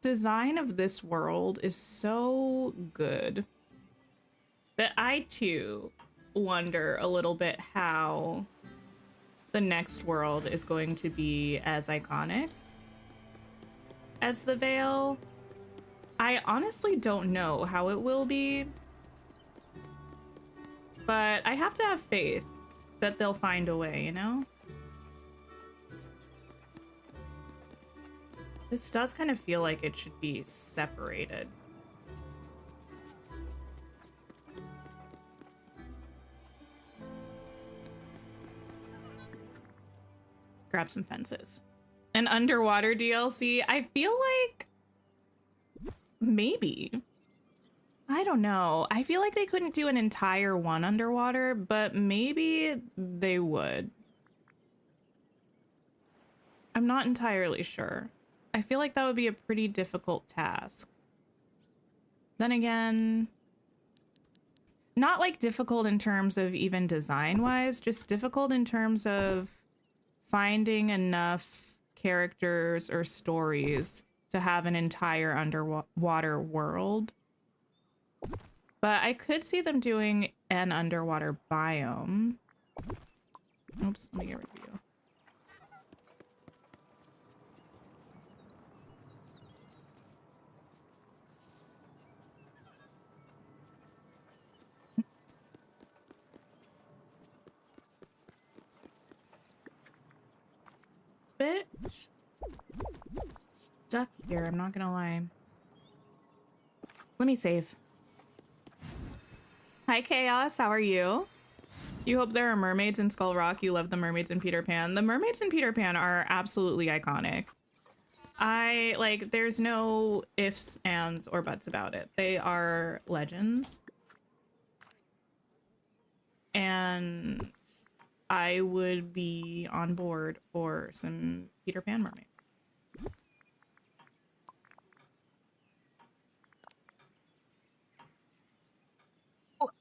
design of this world is so good that I too wonder a little bit how the next world is going to be as iconic as the Veil. I honestly don't know how it will be, but I have to have faith that they'll find a way, you know? This does kind of feel like it should be separated. Grab some fences. An underwater DLC? I feel like maybe. I don't know. I feel like they couldn't do an entire one underwater, but maybe they would. I'm not entirely sure. I feel like that would be a pretty difficult task. Then again, not like difficult in terms of even design wise, just difficult in terms of finding enough characters or stories to have an entire underwater world. But I could see them doing an underwater biome. Oops, let me get rid of you. Bit stuck here, I'm not gonna lie. Let me save. Hi Chaos, how are you? You hope there are mermaids in Skull Rock. You love the mermaids in Peter Pan. The mermaids in Peter Pan are absolutely iconic. There's no ifs, ands, or buts about it. They are legends. And I would be on board for some Peter Pan mermaids.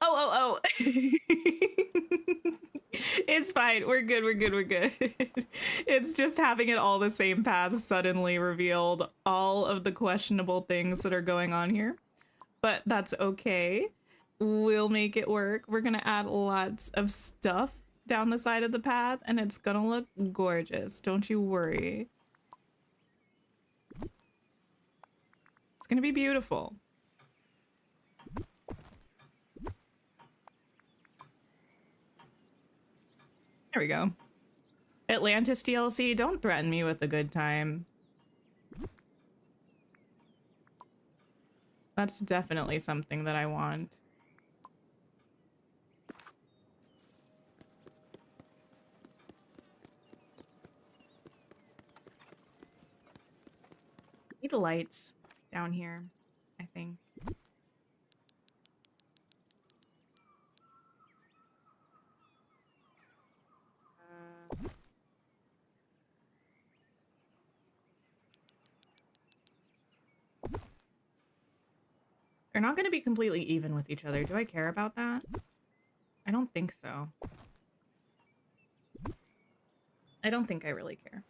Oh. It's fine. We're good. It's just having it all the same path suddenly revealed all of the questionable things that are going on here. But that's okay. We'll make it work. We're gonna add lots of stuff down the side of the path and it's gonna look gorgeous. Don't you worry. It's gonna be beautiful. There we go. Atlantis DLC, don't threaten me with a good time. That's definitely something that I want. Need lights down here, I think. They're not going to be completely even with each other. Do I care about that? I don't think so. I don't think I really care.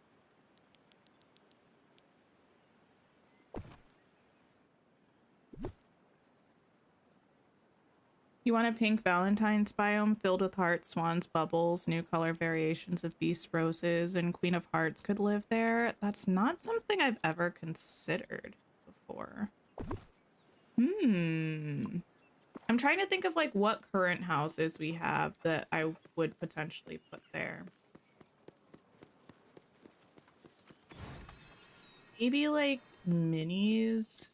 You want a pink Valentine's biome filled with hearts, swans, bubbles, new color variations of beast roses, and Queen of Hearts could live there? That's not something I've ever considered before. I'm trying to think of like what current houses we have that I would potentially put there. Maybe like minis,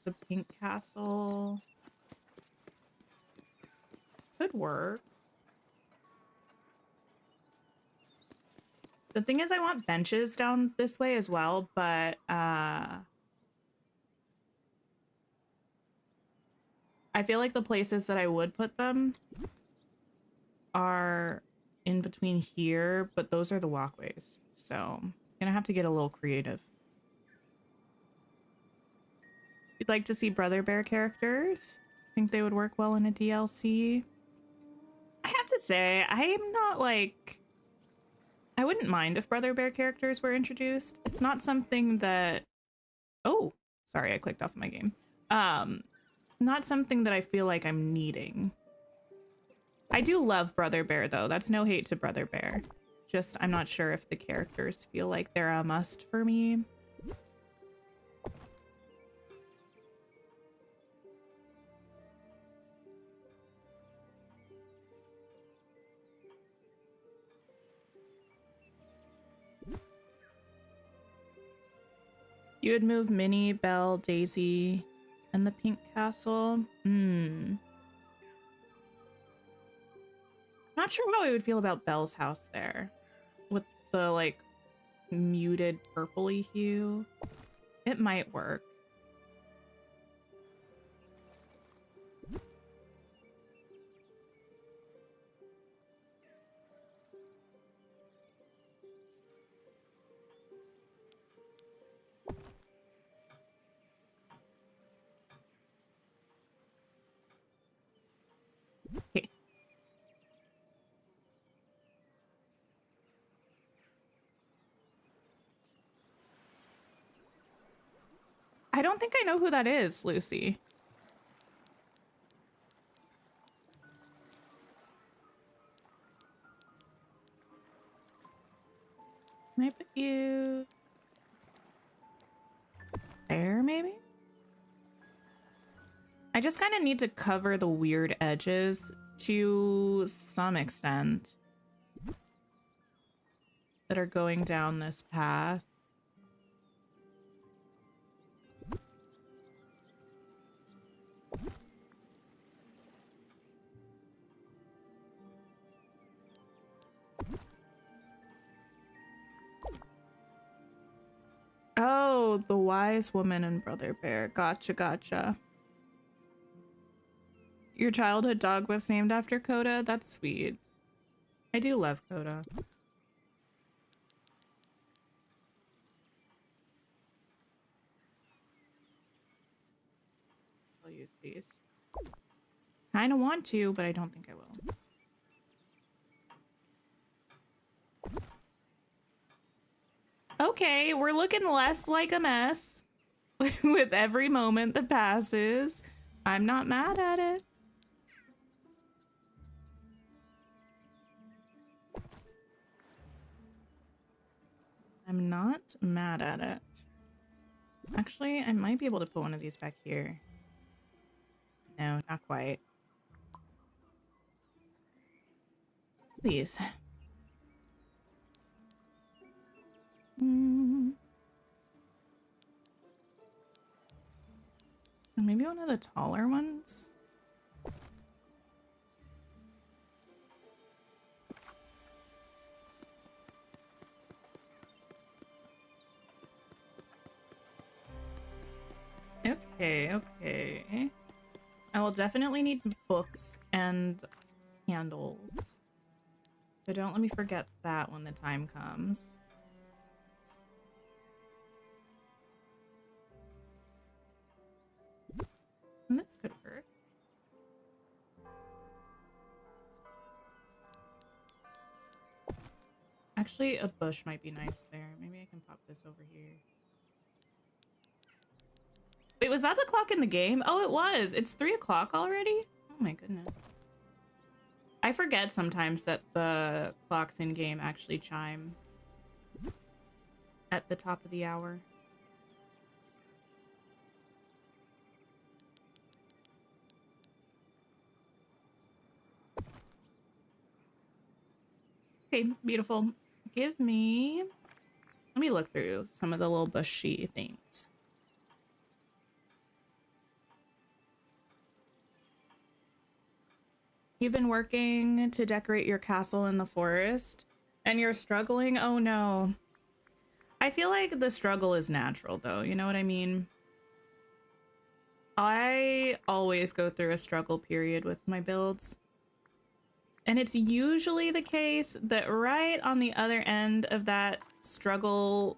the pink castle. Could work. The thing is I want benches down this way as well, but I feel like the places that I would put them are in between here, but those are the walkways. So I'm gonna have to get a little creative. You'd like to see Brother Bear characters? Think they would work well in a DLC? I have to say, I'm not like... I wouldn't mind if Brother Bear characters were introduced. It's not something that... Oh, sorry, I clicked off my game. Not something that I feel like I'm needing. I do love Brother Bear, though. That's no hate to Brother Bear. Just, I'm not sure if the characters feel like they're a must for me. You would move Minnie, Belle, Daisy, and the Pink Castle. Not sure how I would feel about Belle's house there. With the, like, muted purpley hue. It might work. I don't think I know who that is, Lucy. Can I put you there, maybe? I just kind of need to cover the weird edges to some extent that are going down this path. Oh, the wise woman and brother bear. Gotcha, gotcha. Your childhood dog was named after Coda? That's sweet. I do love Coda. I'll use these. Kinda want to, but I don't think I will. Okay, we're looking less like a mess with every moment that passes. I'm not mad at it. I'm not mad at it. Actually, I might be able to put one of these back here. No, not quite. Please. Maybe one of the taller ones? Okay, okay. I will definitely need books and candles. So don't let me forget that when the time comes. And this could work. Actually, a bush might be nice there. Maybe I can pop this over here. Wait, was that the clock in the game? Oh, it was. It's 3 o'clock already? Oh my goodness. I forget sometimes that the clocks in game actually chime at the top of the hour. Okay, beautiful. Give me... Let me look through some of the little bushy things. You've been working to decorate your castle in the forest, and you're struggling? Oh no. I feel like the struggle is natural, though. You know what I mean? I always go through a struggle period with my builds. And it's usually the case that right on the other end of that struggle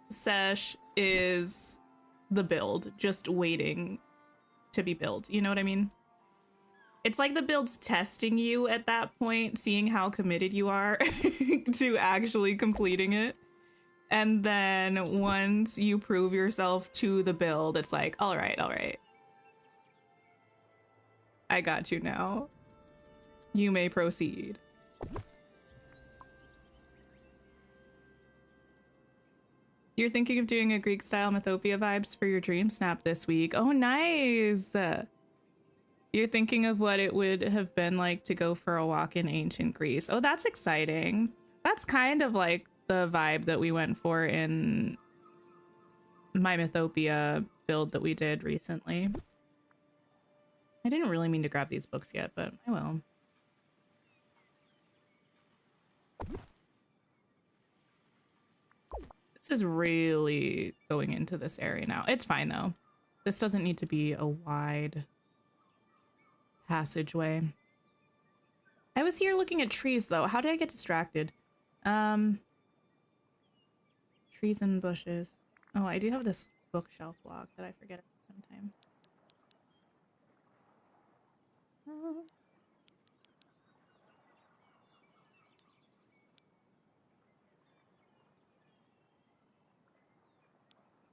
sesh is the build, just waiting to be built. You know what I mean? It's like the build's testing you at that point, seeing how committed you are to actually completing it. And then once you prove yourself to the build, it's like, all right, all right. I got you now. You may proceed. You're thinking of doing a Greek-style Mythopia vibes for your dream snap this week. Oh, nice. You're thinking of what it would have been like to go for a walk in ancient Greece. Oh, that's exciting. That's kind of like the vibe that we went for in my Mythopia build that we did recently. I didn't really mean to grab these books yet, but I will. This is really going into this area now. It's fine though. This doesn't need to be a wide passageway. I was here looking at trees though. How did I get distracted? Trees and bushes. Oh, I do have this bookshelf log that I forget sometimes.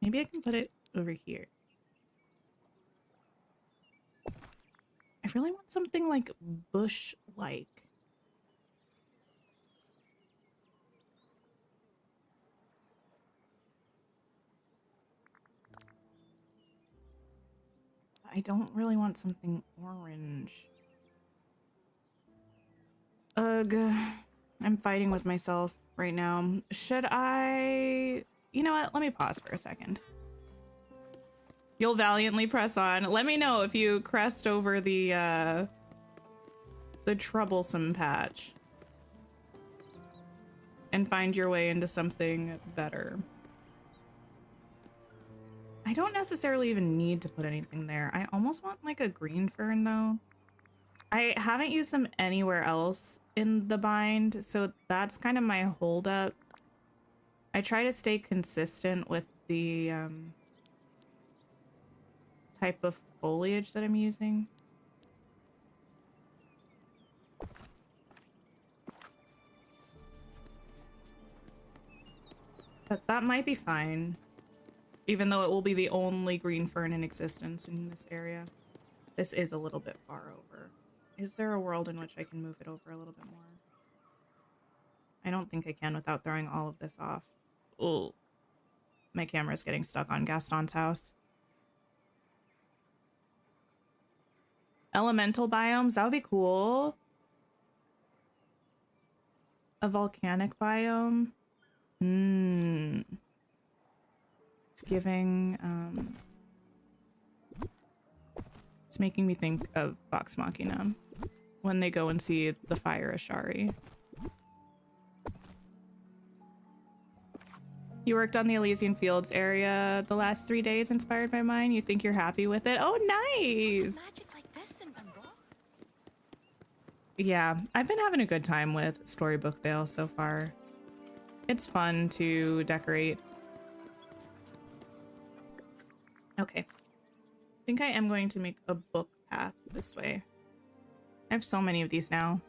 Maybe I can put it over here. I really want something like bush-like. I don't really want something orange. Ugh. I'm fighting with myself right now. Should I... You know what? Let me pause for a second. You'll valiantly press on. Let me know if you crest over the troublesome patch and find your way into something better. I don't necessarily even need to put anything there. I almost want like a green fern though. I haven't used them anywhere else in the bind, so that's kind of my holdup. I try to stay consistent with the type of foliage that I'm using. But that might be fine, even though it will be the only green fern in existence in this area. This is a little bit far over. Is there a world in which I can move it over a little bit more? I don't think I can without throwing all of this off. Oh, my camera's getting stuck on Gaston's house. Elemental biomes, that would be cool. A volcanic biome. It's giving, it's making me think of Vox Machina when they go and see the fire Ashari. You worked on the Elysian Fields area the last 3 days, inspired by mine. You think you're happy with it? Oh, nice! Magic like this in Monroe? Yeah, I've been having a good time with Storybook Vale so far. It's fun to decorate. Okay. I think I am going to make a book path this way. I have so many of these now.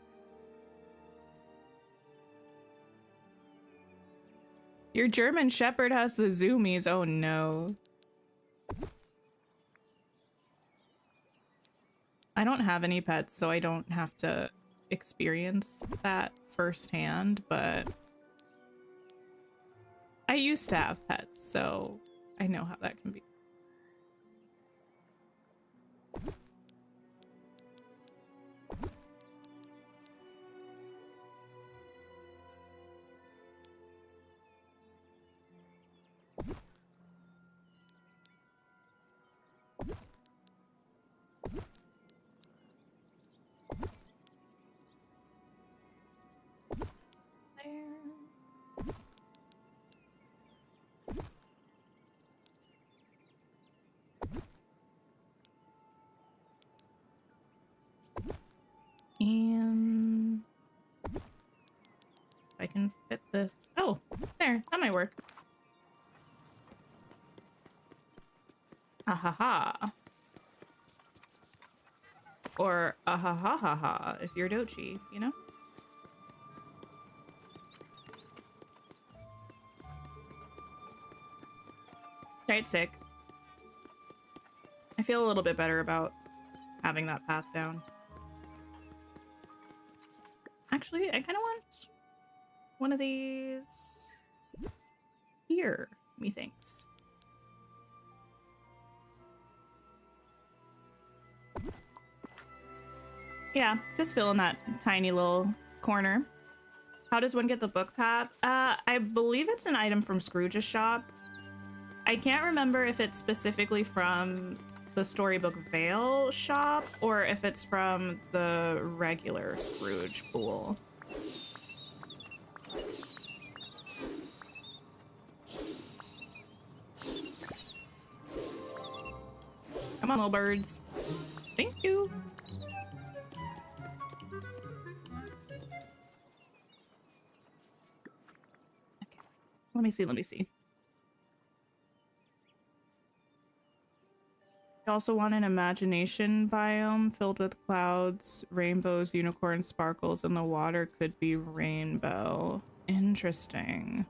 Your German Shepherd has the zoomies. Oh no. I don't have any pets, so I don't have to experience that firsthand, but I used to have pets, so I know how that can be. And if I can fit this. Oh, there, that might work. Ahaha. Or ahahaha if you're Dochi, you know? Right, sick. I feel a little bit better about having that path down. Actually, I kind of want one of these here, methinks. Yeah, just fill in that tiny little corner. How does one get the book path? I believe it's an item from Scrooge's shop. I can't remember if it's specifically from the Storybook Vale shop or if it's from the regular Scrooge pool. Come on, little birds. Thank you. Okay. Let me see. I also want an imagination biome filled with clouds, rainbows, unicorns, sparkles, and the water could be rainbow. Interesting.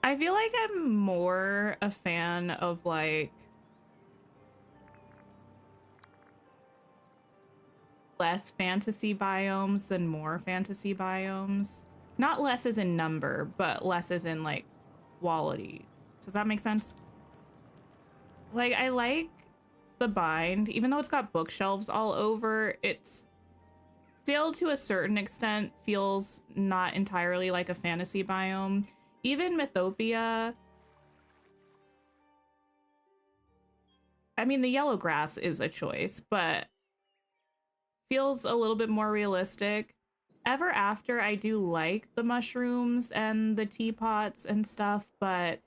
I feel like I'm more a fan of like less fantasy biomes than more fantasy biomes. Not less as in number, but less as in like quality. Does that make sense? Like, I like the bind, even though it's got bookshelves all over, it's still to a certain extent feels not entirely like a fantasy biome. Even Mythopia, I mean, the yellow grass is a choice, but feels a little bit more realistic. Ever After, I do like the mushrooms and the teapots and stuff, but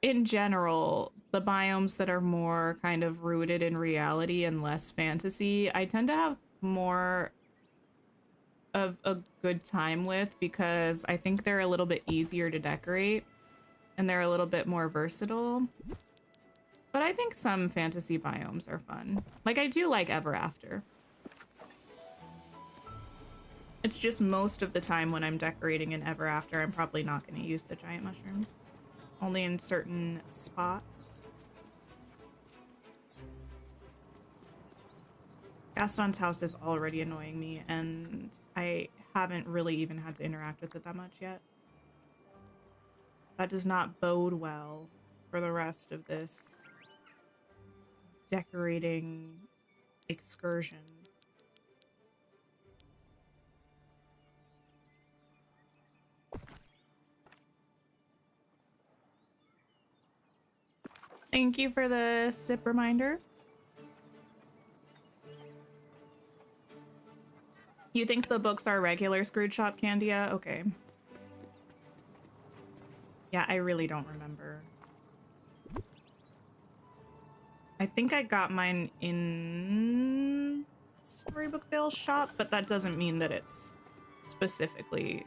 in general, the biomes that are more kind of rooted in reality and less fantasy, I tend to have more of a good time with because I think they're a little bit easier to decorate and they're a little bit more versatile. But I think some fantasy biomes are fun. Like, I do like Ever After. It's just most of the time when I'm decorating in Ever After, I'm probably not going to use the giant mushrooms. Only in certain spots. Gaston's house is already annoying me, and I haven't really even had to interact with it that much yet. That does not bode well for the rest of this decorating excursion. Thank you for the sip reminder. You think the books are regular Scrooge Shop Candia? Okay. Yeah, I really don't remember. I think I got mine in Storybook Vale shop, but that doesn't mean that it's specifically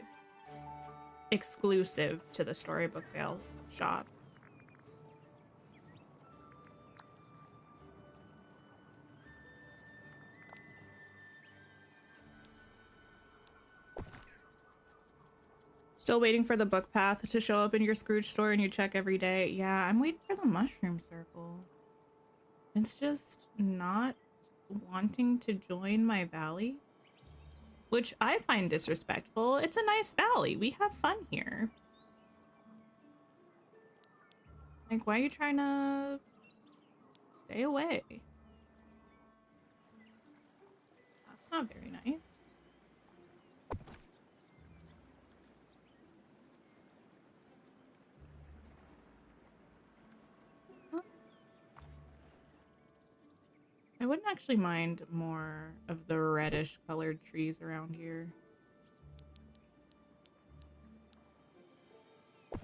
exclusive to the Storybook Vale shop. Still waiting for the book path to show up in your Scrooge store and you check every day. Yeah, I'm waiting for the mushroom circle. It's just not wanting to join my valley, which I find disrespectful. It's a nice valley. We have fun here. Like, why are you trying to stay away? That's not very nice. I wouldn't actually mind more of the reddish colored trees around here. Will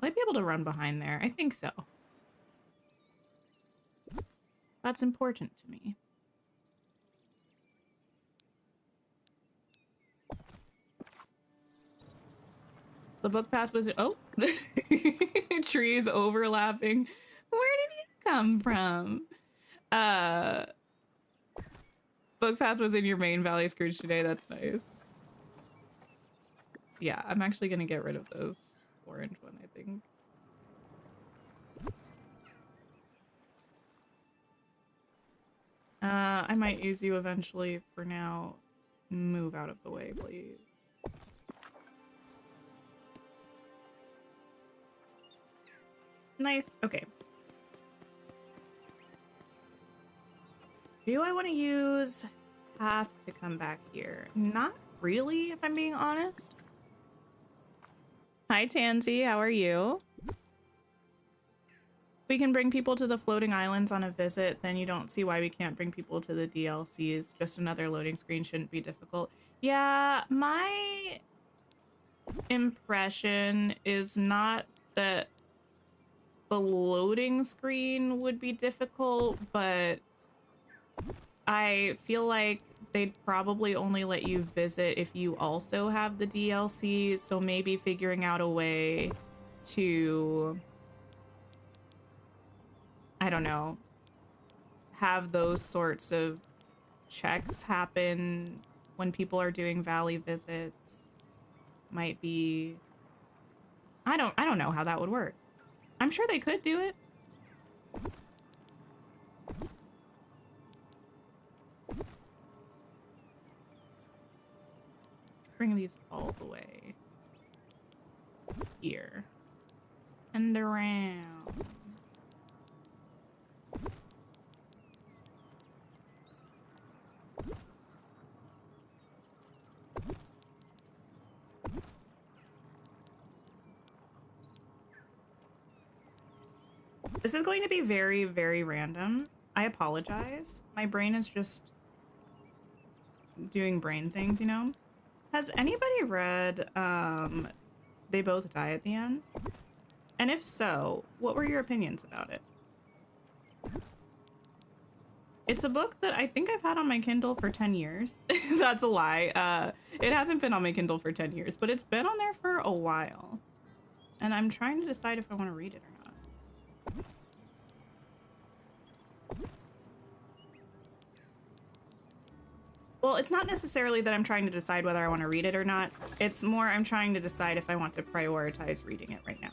I be able to run behind there? I think so. That's important to me. The book path was... Oh! Trees overlapping. Where did you come from? Book path was in your main Valley Scrooge today. That's nice. Yeah, I'm actually gonna get rid of those orange one, I think. I might use you eventually. For now, move out of the way, please. Nice. Okay. Do I want to use path to come back here? Not really, if I'm being honest. Hi, Tansy. How are you? We can bring people to the floating islands on a visit, then you don't see why we can't bring people to the DLCs. Just another loading screen shouldn't be difficult. Yeah, my impression is not that the loading screen would be difficult, but I feel like they'd probably only let you visit if you also have the DLC, so maybe figuring out a way to, I don't know, have those sorts of checks happen when people are doing valley visits might be I don't know how that would work. I'm sure they could do it. Bring these all the way here and around. This is going to be very, very random. I apologize. My brain is just doing brain things, you know? Has anybody read They Both Die at the End? And if so, what were your opinions about it? It's a book that I think I've had on my Kindle for 10 years. That's a lie. It hasn't been on my Kindle for 10 years, but it's been on there for a while. And I'm trying to decide if I want to read it or not. Well, it's not necessarily that I'm trying to decide whether I want to read it or not. It's more I'm trying to decide if I want to prioritize reading it right now.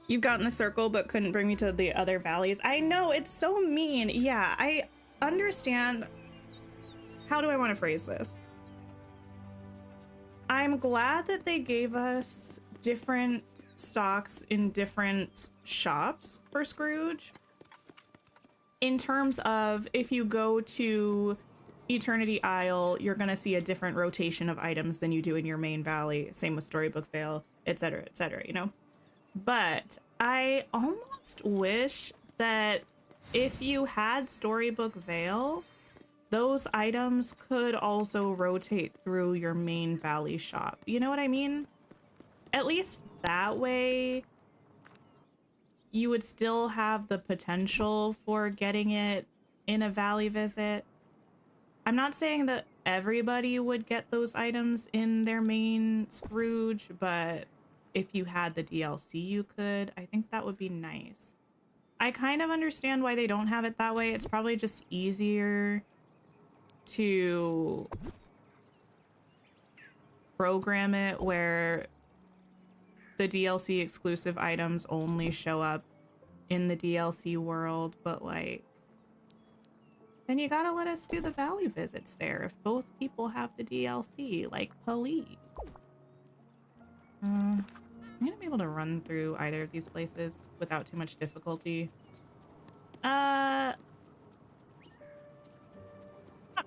You've gotten the circle but couldn't bring me to the other valleys. I know, it's so mean. Yeah, I understand. How do I want to phrase this? I'm glad that they gave us different stocks in different shops for Scrooge. In terms of if you go to Eternity Isle, you're going to see a different rotation of items than you do in your main valley. Same with Storybook Vale, etc., you know? But I almost wish that if you had Storybook Vale, those items could also rotate through your main valley shop. You know what I mean? At least that way, you would still have the potential for getting it in a valley visit. I'm not saying that everybody would get those items in their main Scrooge, but if you had the DLC, you could. I think that would be nice. I kind of understand why they don't have it that way. It's probably just easier to program it where the DLC exclusive items only show up in the DLC world, but like, then you gotta let us do the valley visits there if both people have the DLC, like, please. I'm gonna be able to run through either of these places without too much difficulty. Not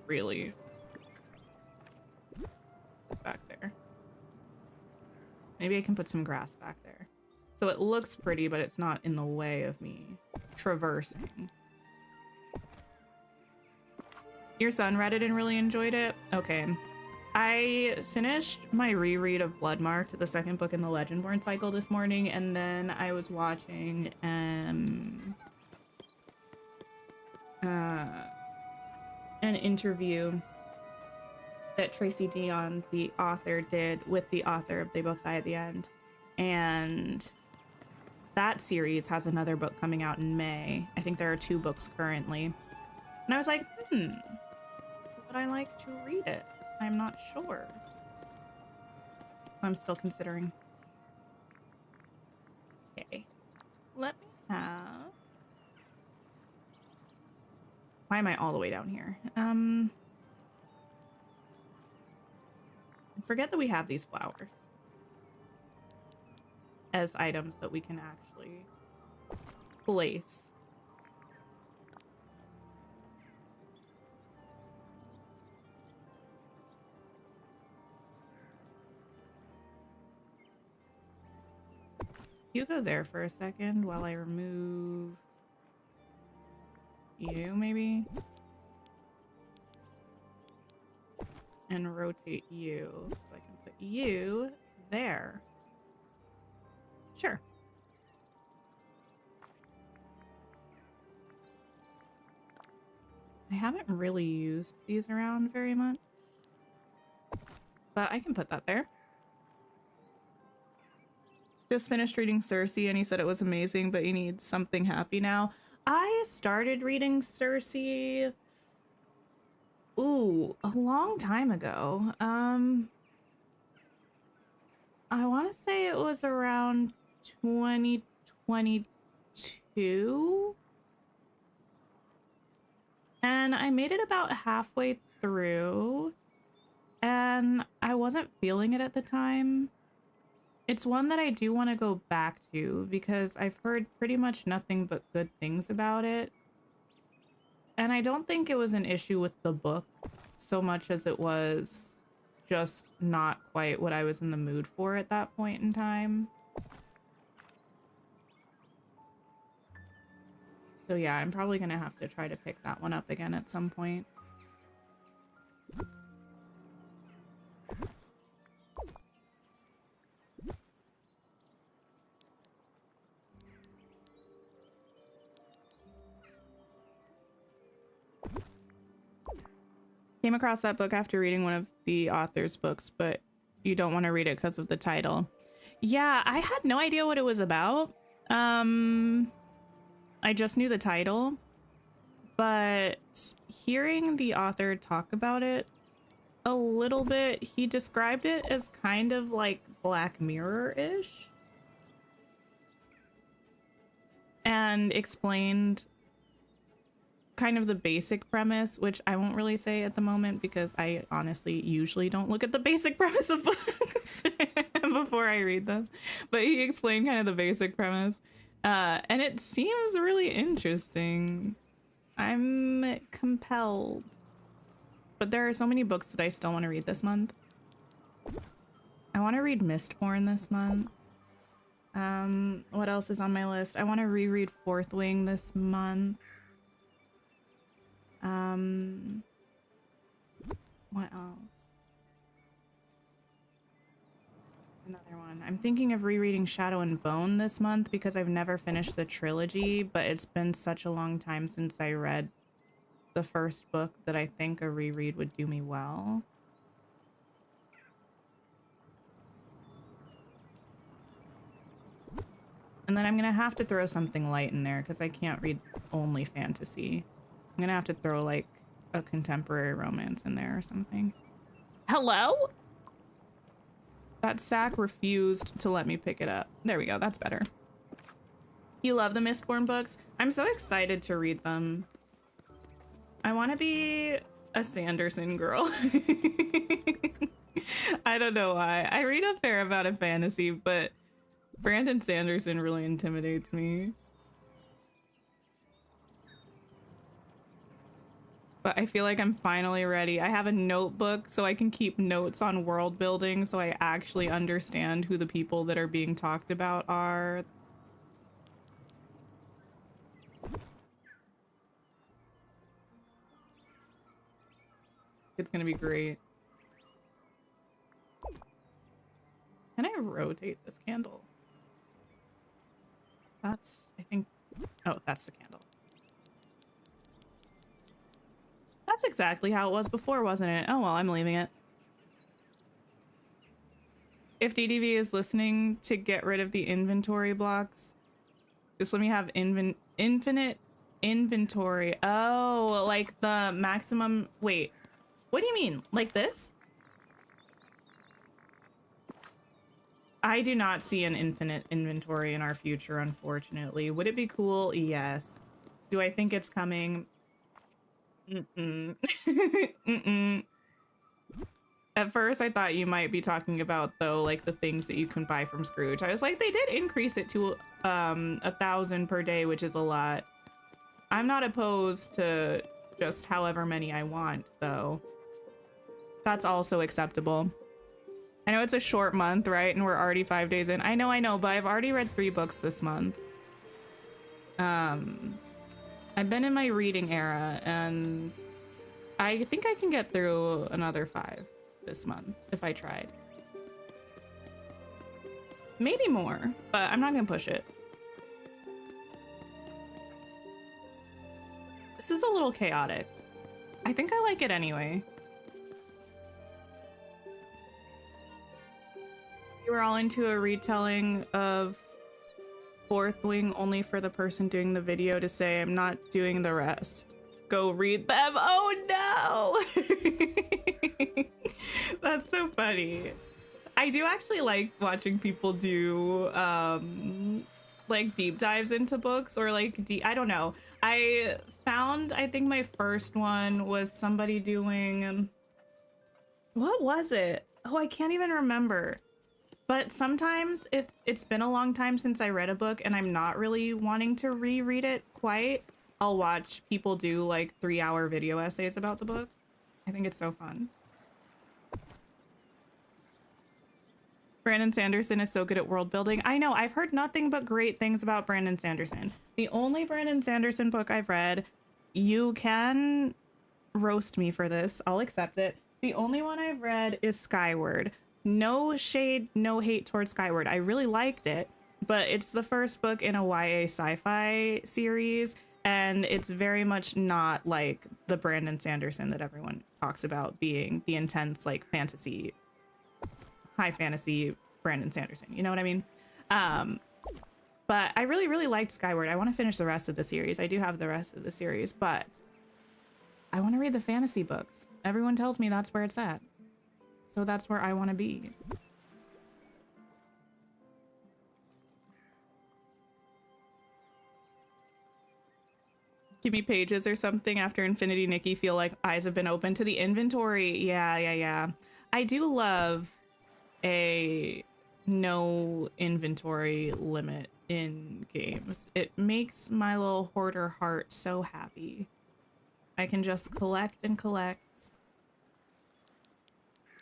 really. It's back there. Maybe I can put some grass back there. So it looks pretty, but it's not in the way of me traversing. Your son read it and really enjoyed it? Okay. I finished my reread of Bloodmarked, the second book in the Legendborn cycle this morning, and then I was watching an interview that Tracy Dion, the author, did with the author of They Both Die at the End. And that series has another book coming out in May. I think there are 2 books currently. And I was like, would I like to read it? I'm not sure. I'm still considering. Okay. Let me have... Why am I all the way down here? Forget that we have these flowers as items that we can actually place. You go there for a second while I remove you, maybe? And rotate you so I can put you there. Sure. I haven't really used these around very much, but I can put that there. Just finished reading Cersei and he said it was amazing, but he needs something happy now. I started reading Cersei Ooh, a long time ago. I want to say it was around 2022. And I made it about halfway through, and I wasn't feeling it at the time. It's one that I do want to go back to because I've heard pretty much nothing but good things about it. And I don't think it was an issue with the book so much as it was just not quite what I was in the mood for at that point in time. So yeah, I'm probably gonna have to try to pick that one up again at some point. Came across that book after reading one of the author's books, but you don't want to read it because of the title. Yeah, I had no idea what it was about. I just knew the title, but hearing the author talk about it a little bit, he described it as kind of like Black Mirror-ish and explained kind of the basic premise, which I won't really say at the moment because I honestly usually don't look at the basic premise of books before I read them. But he explained kind of the basic premise, and it seems really interesting. I'm compelled. But there are so many books that I still want to read this month. I want to read Mistborn this month. What else is on my list? I want to reread Fourth Wing this month. What else? Another one. I'm thinking of rereading Shadow and Bone this month because I've never finished the trilogy, but it's been such a long time since I read the first book that I think a reread would do me well. And then I'm gonna have to throw something light in there because I can't read only fantasy. I'm gonna have to throw like a contemporary romance in there or something. Hello? That sack refused to let me pick it up. There we go, that's better. You love the Mistborn books? I'm so excited to read them. I want to be a Sanderson girl. I don't know why. I read a fair amount of fantasy, but Brandon Sanderson really intimidates me. But I feel like I'm finally ready. I have a notebook so I can keep notes on world building so I actually understand who the people that are being talked about are. It's gonna be great. Can I rotate this candle? That's, I think, oh, that's the candle. That's exactly how it was before, wasn't it? Oh, well, I'm leaving it. If DDV is listening to get rid of the inventory blocks, just let me have infinite inventory. Oh, like the maximum. Wait, what do you mean? Like this? I do not see an infinite inventory in our future, unfortunately. Would it be cool? Yes. Do I think it's coming? Mm-mm. Mm-mm. At first, I thought you might be talking about, though, like the things that you can buy from Scrooge. I was like, they did increase it to 1,000 per day, which is a lot. I'm not opposed to just however many I want, though. That's also acceptable. I know it's a short month, right? And we're already 5 days in. I know, but I've already read 3 books this month. I've been in my reading era, and I think I can get through another 5 this month if I tried. Maybe more, but I'm not gonna push it. This is a little chaotic. I think I like it anyway. You were all into a retelling of Fourth Wing only for the person doing the video to say, I'm not doing the rest. Go read them. Oh no. That's so funny. I do actually like watching people do like deep dives into books, or like I don't know. I think my first one was somebody doing, what was it? Oh, I can't even remember. But sometimes if it's been a long time since I read a book and I'm not really wanting to reread it quite, I'll watch people do like 3-hour video essays about the book. I think it's so fun. Brandon Sanderson is so good at world building. I know, I've heard nothing but great things about Brandon Sanderson. The only Brandon Sanderson book I've read, you can roast me for this, I'll accept it. The only one I've read is Skyward. No shade, no hate towards Skyward. I really liked it, but it's the first book in a YA sci-fi series, and it's very much not like the Brandon Sanderson that everyone talks about being the intense, like, fantasy, high fantasy Brandon Sanderson. You know what I mean? But I really, really liked Skyward. I want to finish the rest of the series. I do have the rest of the series, but I want to read the fantasy books. Everyone tells me that's where it's at. So that's where I want to be. Give me pages or something after Infinity Nikki, feel like eyes have been opened to the inventory. Yeah. I do love a no inventory limit in games. It makes my little hoarder heart so happy. I can just collect and collect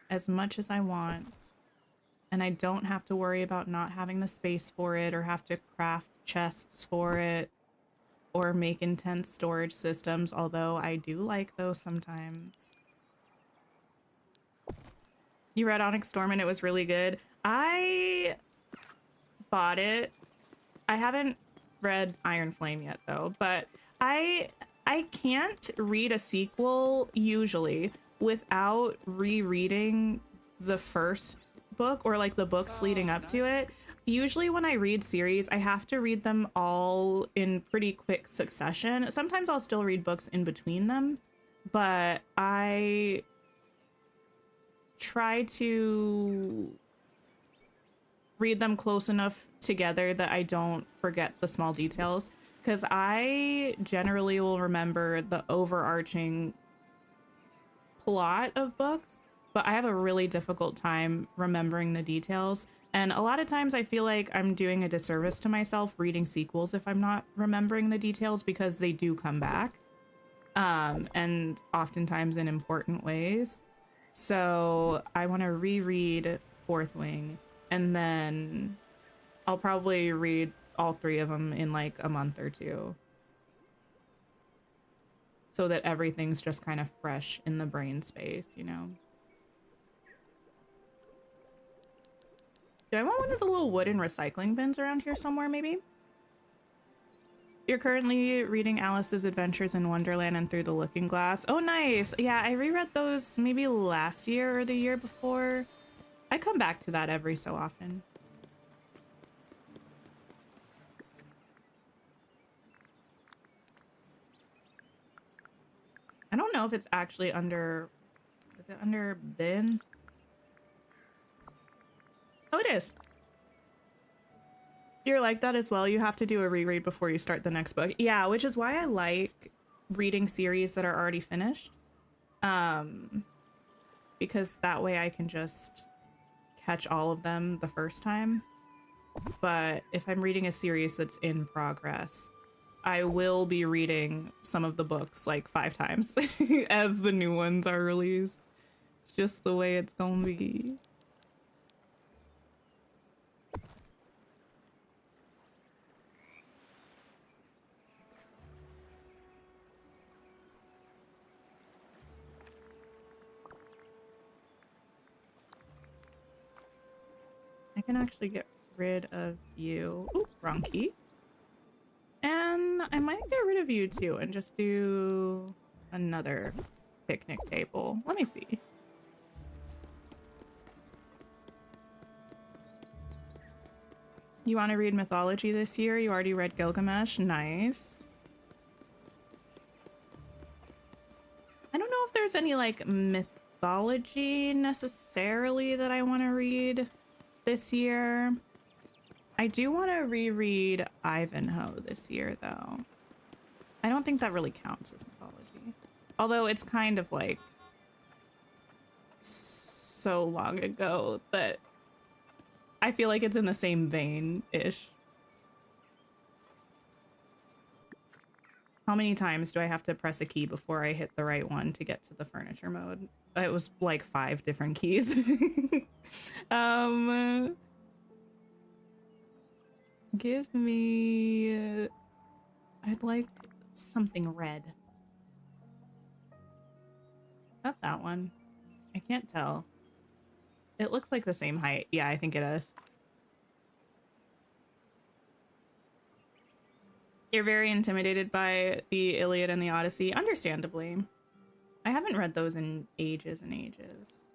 as much as I want, and I don't have to worry about not having the space for it, or have to craft chests for it, or make intense storage systems, although I do like those sometimes. You read Onyx Storm and it was really good. I bought it. I haven't read Iron Flame yet though, but I can't read a sequel usually without rereading the first book, or like the books leading up to it. Usually when I read series, I have to read them all in pretty quick succession. Sometimes I'll still read books in between them, but I try to read them close enough together that I don't forget the small details, because I generally will remember the overarching plot of books, but I have a really difficult time remembering the details. And a lot of times I feel like I'm doing a disservice to myself reading sequels if I'm not remembering the details, because they do come back, and oftentimes in important ways. So I want to reread Fourth Wing, and then I'll probably read all 3 of them in like a month or 2, so that everything's just kind of fresh in the brain space, you know? Do I want one of the little wooden recycling bins around here somewhere, maybe? You're currently reading Alice's Adventures in Wonderland and Through the Looking Glass. Oh, nice. Yeah, I reread those maybe last year or the year before. I come back to that every so often. I don't know if it's actually under... Is it under bin? Oh, it is. You're like that as well. You have to do a reread before you start the next book. Yeah, which is why I like reading series that are already finished. Because that way I can just catch all of them the first time. But if I'm reading a series that's in progress, I will be reading some of the books like 5 times as the new ones are released. It's just the way it's gonna be. I can actually get rid of you. Ooh, wrong key. And I might get rid of you too and just do another picnic table. Let me see. You want to read mythology this year? You already read Gilgamesh. Nice. I don't know know if there's any like mythology necessarily that I want to read this year. I do want to reread Ivanhoe this year, though. I don't think that really counts as mythology. Although it's kind of like so long ago that I feel like it's in the same vein-ish. How many times do I have to press a key before I hit the right one to get to the furniture mode? It was like 5 different keys. Give me... I'd like something red. Not that one. I can't tell. It looks like the same height. Yeah, I think it is. You're very intimidated by the Iliad and the Odyssey, understandably. I haven't read those in ages and ages.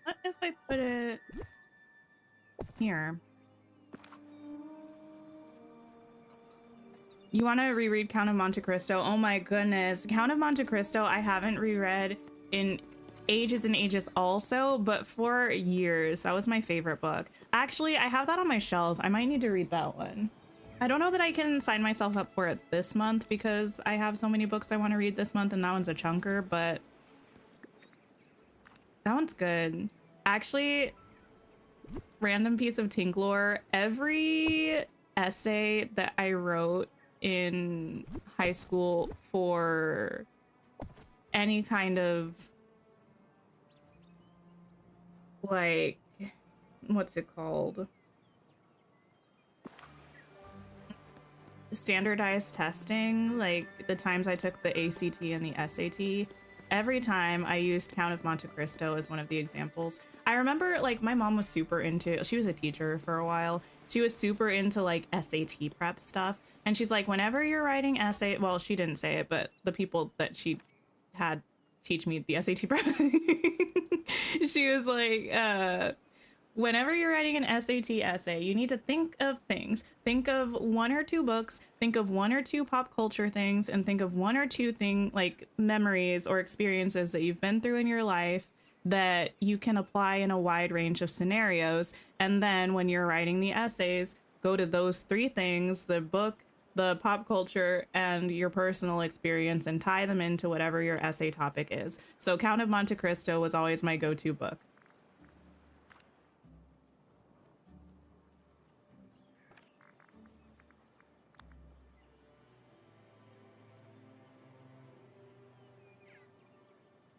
What if I put it here? You want to reread Count of Monte Cristo? Oh my goodness. Count of Monte Cristo I haven't reread in ages and ages also, but for years. That was my favorite book. Actually, I have that on my shelf. I might need to read that one. I don't know that I can sign myself up for it this month because I have so many books I want to read this month, and that one's a chunker, but that one's good. Actually, random piece of Tink lore, every essay that I wrote in high school for any kind of like, what's it called? Standardized testing, like the times I took the ACT and the SAT, every time I used Count of Monte Cristo as one of the examples. I remember like my mom was super into, she was a teacher for a while. She was super into like SAT prep stuff. And she's like, whenever you're writing essay, well, she didn't say it, but the people that she had teach me the SAT prep, she was like, whenever you're writing an SAT essay, you need to think of things. Think of 1 or 2 books, think of 1 or 2 pop culture things, and think of 1 or 2 like memories or experiences that you've been through in your life that you can apply in a wide range of scenarios. And then when you're writing the essays, go to those 3 things, the book, the pop culture, and your personal experience, and tie them into whatever your essay topic is. So Count of Monte Cristo was always my go-to book.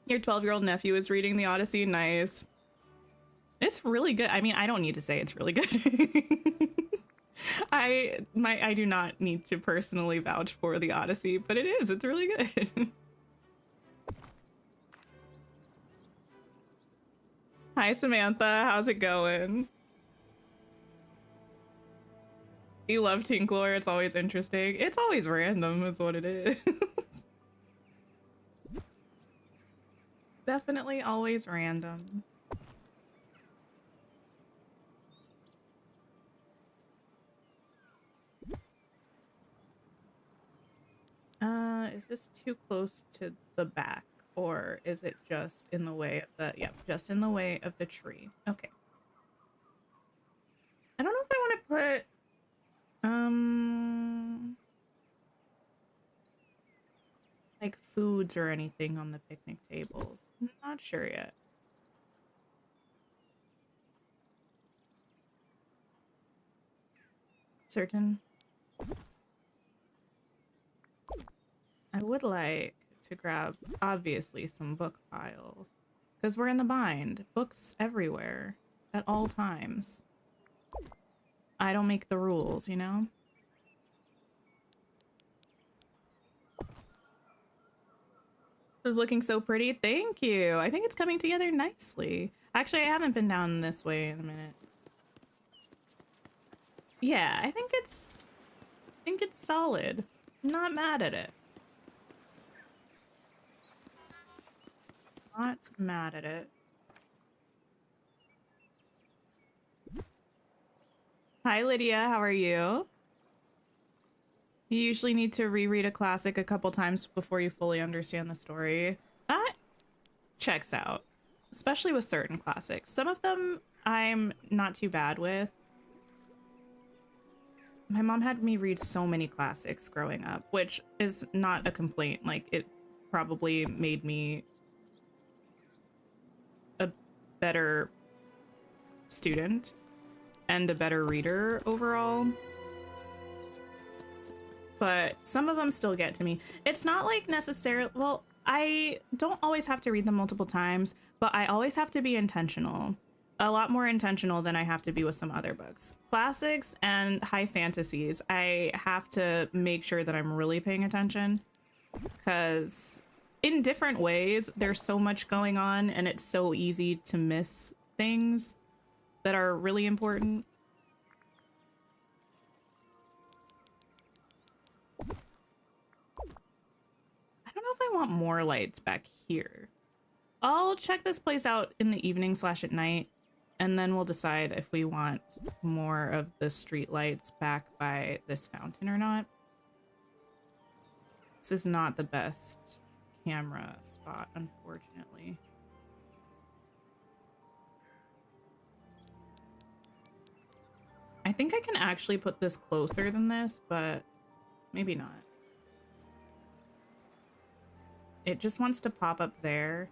Your 12-year-old nephew is reading the Odyssey. Nice. It's really good. I mean, I don't need to say it's really good. I do not need to personally vouch for the Odyssey, but it is. It's really good. Hi, Samantha. How's it going? You love Tink lore. It's always interesting. It's always random is what it is. Definitely always random. Is this too close to the back, or is it just in the way of the, yep, just in the way of the tree? Okay. I don't know if I want to put, like foods or anything on the picnic tables. I'm not sure yet. Certain. I would like to grab, obviously, some book piles. Because we're in the bind. Books everywhere. At all times. I don't make the rules, you know? This is looking so pretty. Thank you. I think it's coming together nicely. Actually, I haven't been down this way in a minute. Yeah, I think it's solid. Not mad at it. Not mad at it. Hi, Lydia. How are you? You usually need to reread a classic a couple times before you fully understand the story. That checks out, especially with certain classics. Some of them I'm not too bad with. My mom had me read so many classics growing up, which is not a complaint. Like, it probably made me a better student and a better reader overall. But some of them still get to me. It's not like necessarily, well, I don't always have to read them multiple times, but I always have to be intentional. A lot more intentional than I have to be with some other books. Classics and high fantasies, I have to make sure that I'm really paying attention, because in different ways, there's so much going on and it's so easy to miss things that are really important. I don't know if I want more lights back here. I'll check this place out in the evening / at night, and then we'll decide if we want more of the street lights back by this fountain or not. This is not the best camera spot, unfortunately. I think I can actually put this closer than this, but maybe not. It just wants to pop up there.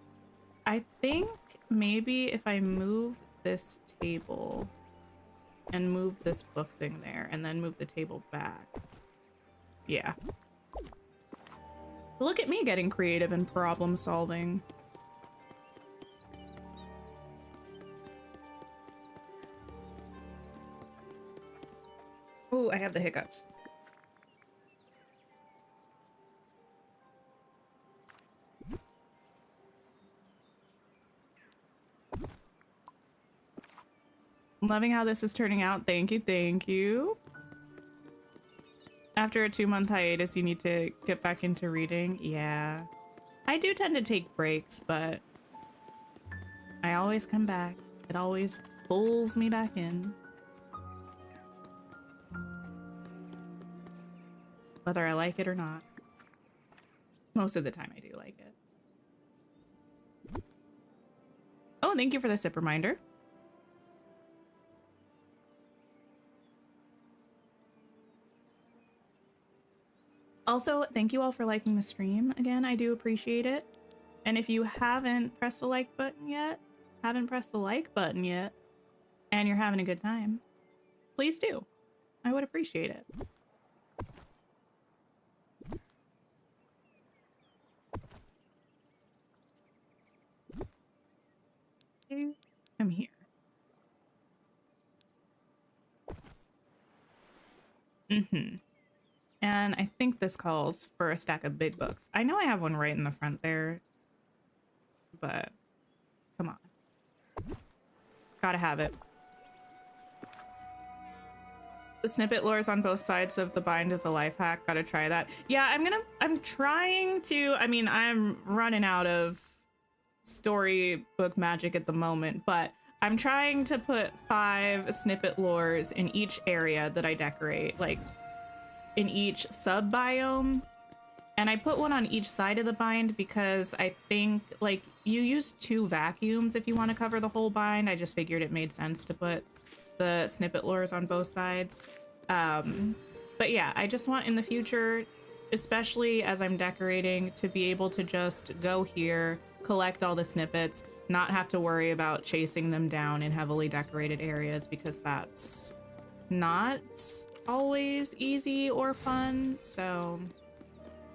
I think maybe if I move this table and move this book thing there and then move the table back. Yeah. Look at me getting creative and problem solving. Oh, I have the hiccups. Loving how this is turning out. Thank you, thank you. After a 2-month hiatus, you need to get back into reading. Yeah. I do tend to take breaks, but I always come back. It always pulls me back in. Whether I like it or not. Most of the time I do like it. Oh, thank you for the sip reminder. Also, thank you all for liking the stream. Again, I do appreciate it. And if you haven't pressed the like button yet, and you're having a good time, please do. I would appreciate it. I'm here. And I think this calls for a stack of big books. I know I have one right in the front there, but come on. Gotta have it. The snippet lures on both sides of the bind is a life hack. Gotta try that. Yeah, I'm trying to, I mean, I'm running out of storybook magic at the moment, but I'm trying to put 5 snippet lures in each area that I decorate, like in each sub biome. And I put one on each side of the bind because I think, like, you use 2 vacuums if you want to cover the whole bind. I just figured it made sense to put the snippet lures on both sides. But yeah, I just want in the future, especially as I'm decorating, to be able to just go here, collect all the snippets, not have to worry about chasing them down in heavily decorated areas, because that's not always easy or fun. So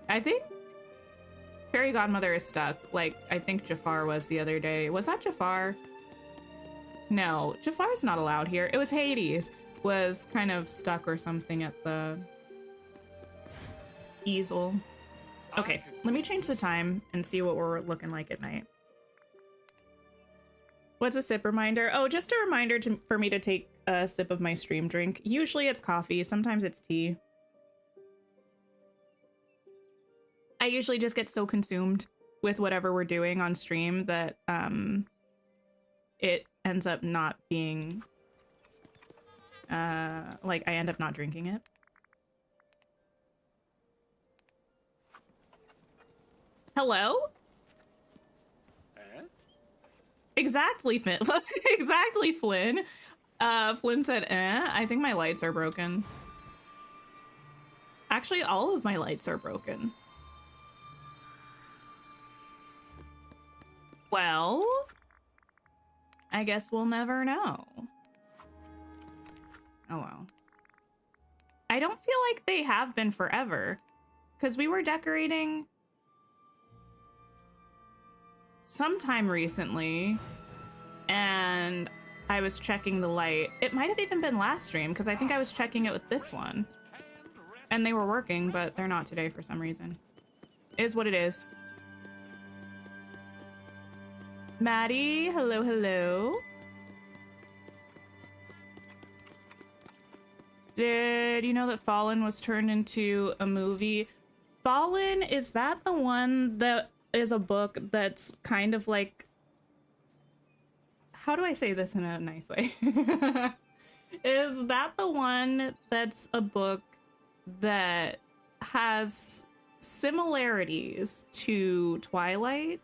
I think Fairy Godmother is stuck, like I think Jafar was the other day. Was that Jafar? No, Jafar's not allowed here. It was Hades was kind of stuck or something at the easel. Okay, let me change the time and see what we're looking like at night. What's a sip reminder? Oh, just a reminder for me to take a sip of my stream drink. Usually it's coffee, sometimes it's tea. I usually just get so consumed with whatever we're doing on stream that it ends up not being like I end up not drinking it. Hello? Exactly, Flynn. Exactly, Flynn. Flynn said, I think my lights are broken. Actually, all of my lights are broken. Well, I guess we'll never know. Oh, well. I don't feel like they have been forever, because we were decorating sometime recently, and I was checking the light. It might have even been last stream, because I think I was checking it with this one. And they were working, but they're not today for some reason. Is what it is. Maddie, hello, hello. Did you know that Fallen was turned into a movie? Fallen, is that the one that is a book that's kind of like... How do I say this in a nice way? Is that the one that's a book that has similarities to Twilight?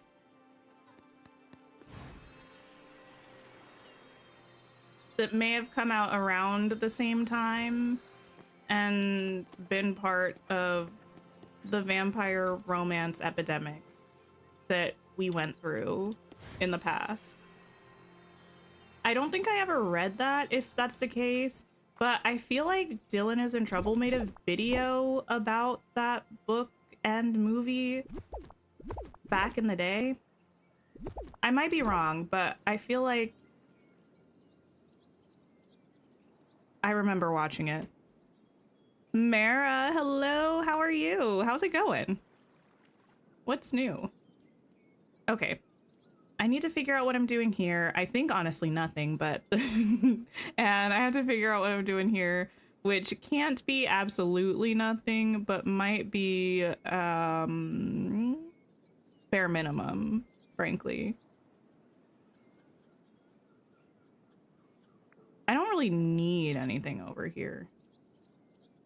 That may have come out around the same time and been part of the vampire romance epidemic that we went through in the past. I don't think I ever read that, if that's the case, but I feel like Dylan Is in Trouble made a video about that book and movie back in the day. I might be wrong, but I feel like I remember watching it. Mara, hello, how are you? How's it going? What's new? Okay. I need to figure out what I'm doing here. I think honestly nothing, but and I have to figure out what I'm doing here, which can't be absolutely nothing, but might be bare minimum, frankly. I don't really need anything over here.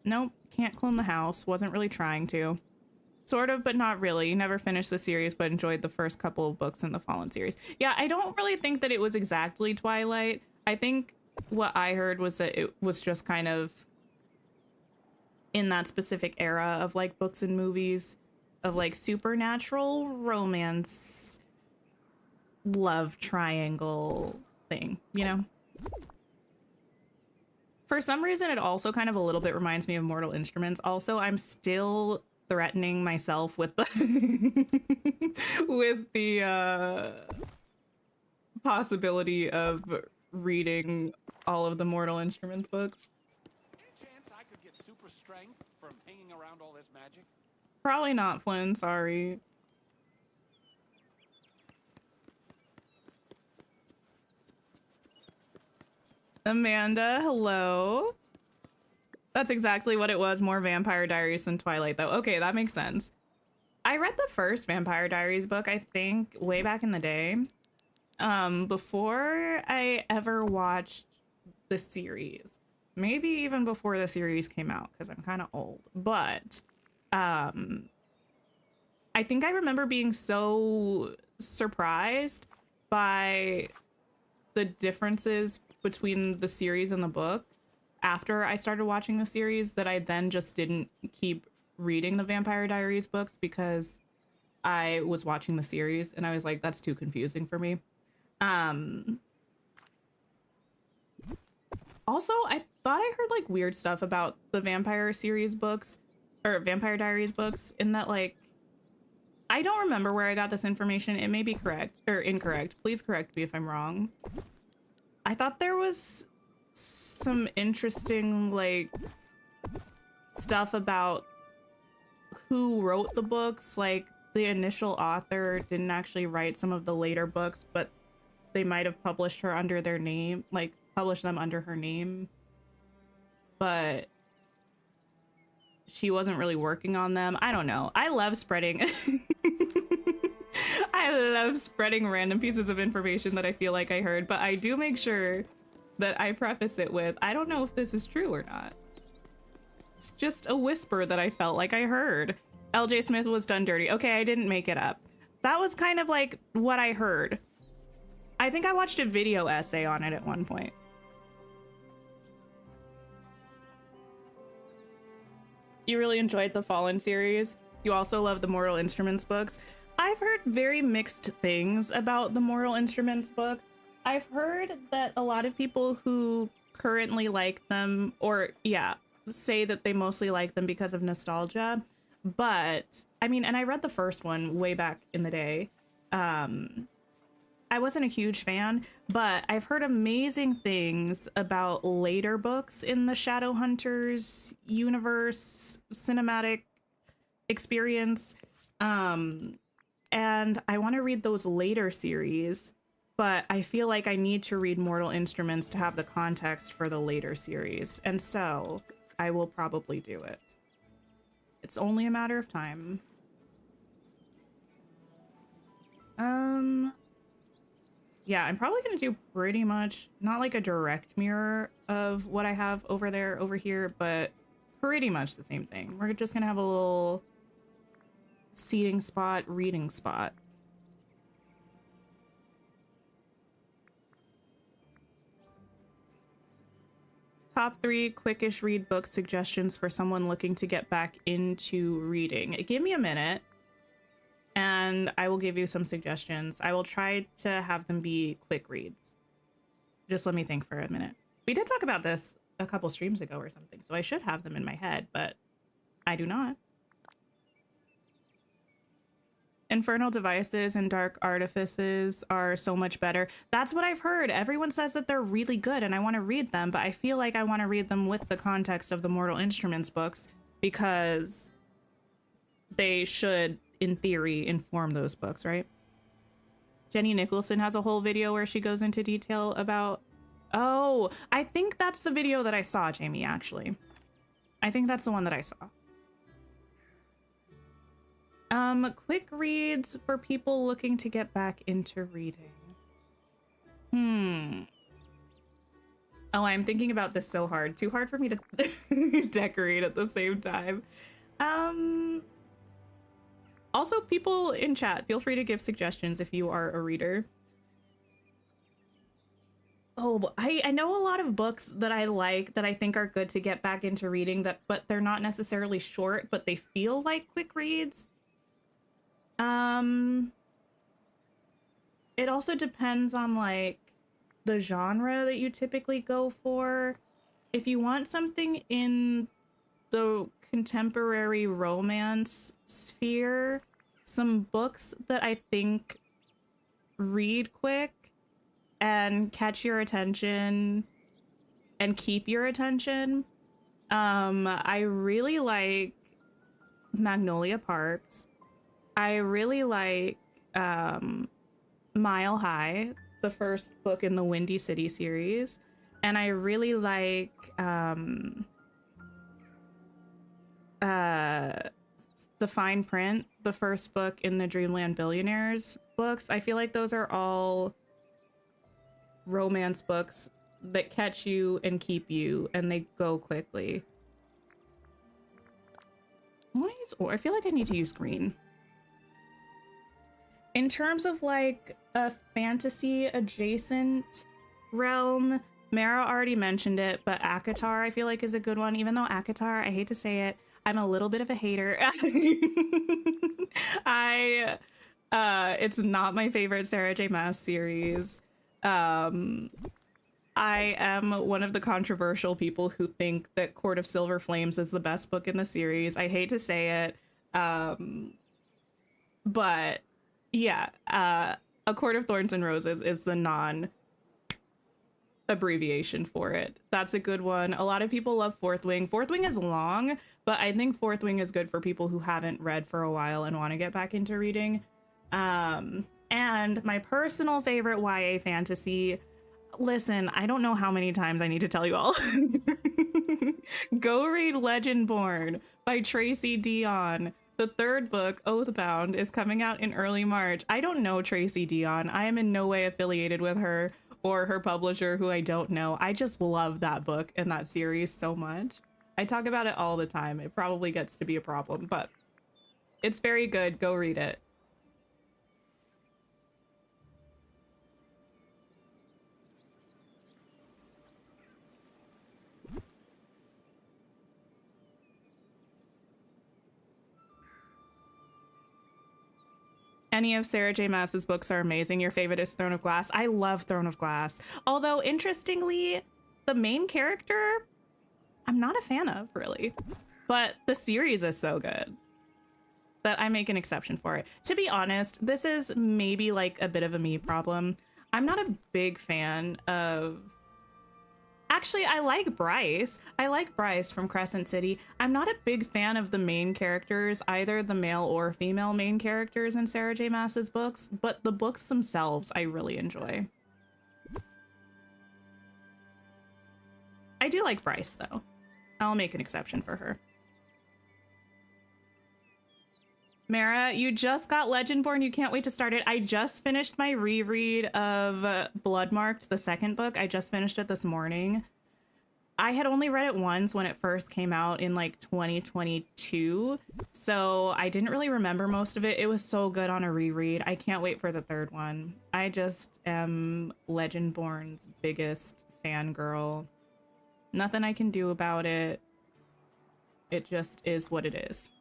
Nope, can't clone the house. Wasn't really trying to. Sort of, but not really. Never finished the series, but enjoyed the first couple of books in the Fallen series. Yeah, I don't really think that it was exactly Twilight. I think what I heard was that it was just kind of in that specific era of like books and movies of like supernatural romance love triangle thing, you know? For some reason, it also kind of a little bit reminds me of Mortal Instruments. Also, I'm still threatening myself with the with the possibility of reading all of the Mortal Instruments books. Any chance I could get super strength from hanging around all this magic? Probably not, Flynn. Sorry. Amanda, hello. That's exactly what it was. More Vampire Diaries than Twilight, though. Okay, that makes sense. I read the first Vampire Diaries book, I think, way back in the day. Before I ever watched the series. Maybe even before the series came out, because I'm kind of old. But I think I remember being so surprised by the differences between the series and the book after I started watching the series that I then just didn't keep reading the Vampire Diaries books because I was watching the series and I was like, that's too confusing for me. Also, I thought I heard like weird stuff about the Vampire series books or Vampire Diaries books in that like, I don't remember where I got this information. It may be correct or incorrect. Please correct me if I'm wrong. I thought there was some interesting like stuff about who wrote the books. Like the initial author didn't actually write some of the later books, but they might have published her under their name, like published them under her name. But she wasn't really working on them. I don't know. I love spreading I love spreading random pieces of information that I feel like I heard, but I do make sure that I preface it with, I don't know if this is true or not. It's just a whisper that I felt like I heard. LJ Smith was done dirty. Okay, I didn't make it up. That was kind of like what I heard. I think I watched a video essay on it at one point. You really enjoyed the Fallen series. You also love the Mortal Instruments books. I've heard very mixed things about the Mortal Instruments books. I've heard that a lot of people who currently like them, or yeah, say that they mostly like them because of nostalgia. But I mean, and I read the first one way back in the day. I wasn't a huge fan, but I've heard amazing things about later books in the Shadowhunters universe cinematic experience. And I want to read those later series, but I feel like I need to read Mortal Instruments to have the context for the later series. And so I will probably do it. It's only a matter of time. Yeah, I'm probably going to do pretty much, not like a direct mirror of what I have over there, over here, but pretty much the same thing. We're just going to have a little seating spot, reading spot. Top 3 quickish read book suggestions for someone looking to get back into reading. Give me a minute and I will give you some suggestions. I will try to have them be quick reads. Just let me think for a minute. We did talk about this a couple streams ago or something, so I should have them in my head, but I do not. Infernal Devices and Dark Artifices are so much better. That's what I've heard. Everyone says that they're really good and I want to read them, but I feel like I want to read them with the context of the Mortal Instruments books because they should, in theory, inform those books, right? Jenny Nicholson has a whole video where she goes into detail about... Oh, I think that's the video that I saw, Jamie, actually. I think that's the one that I saw. Quick reads for people looking to get back into reading. Oh, I'm thinking about this so hard. Too hard for me to decorate at the same time. Also, people in chat, feel free to give suggestions if you are a reader. Oh, I know a lot of books that I like that I think are good to get back into reading, but they're not necessarily short, but they feel like quick reads. It also depends on like the genre that you typically go for. If you want something in the contemporary romance sphere, some books that I think read quick and catch your attention and keep your attention. I really like Magnolia Parks. I really like Mile High, the first book in the Windy City series. And I really like The Fine Print, the first book in the Dreamland Billionaires books. I feel like those are all romance books that catch you and keep you, and they go quickly. I feel like I need to use green. In terms of like a fantasy adjacent realm, Mara already mentioned it, but ACOTAR I feel like is a good one. Even though ACOTAR, I hate to say it, I'm a little bit of a hater. It's not my favorite Sarah J. Maas series. I am one of the controversial people who think that Court of Silver Flames is the best book in the series. I hate to say it, but yeah, A Court of Thorns and Roses is the abbreviation for it. That's a good one. A lot of people love Fourth Wing. Fourth Wing is long, but I think Fourth Wing is good for people who haven't read for a while and want to get back into reading. And my personal favorite YA fantasy, listen, I don't know how many times I need to tell you all. Go read Legendborn by Tracy Dion. The third book, Oathbound, is coming out in early March. I don't know Tracy Dion. I am in no way affiliated with her or her publisher, who I don't know. I just love that book and that series so much. I talk about it all the time. It probably gets to be a problem, but it's very good. Go read it. Any of Sarah J. Maas's books are amazing. Your favorite is Throne of Glass. I love Throne of Glass. Although, interestingly, the main character, I'm not a fan of, really. But the series is so good that I make an exception for it. To be honest, this is maybe like a bit of a me problem. I'm not a big fan of... Actually, I like Bryce. I like Bryce from Crescent City. I'm not a big fan of the main characters, either the male or female main characters in Sarah J. Maas's books, but the books themselves I really enjoy. I do like Bryce, though. I'll make an exception for her. Mara, you just got Legendborn. You can't wait to start it. I just finished my reread of Bloodmarked, the second book. I just finished it this morning. I had only read it once when it first came out in like 2022, so I didn't really remember most of it. It was so good on a reread. I can't wait for the third one. I just am Legendborn's biggest fangirl. Nothing I can do about it. It just is what it is.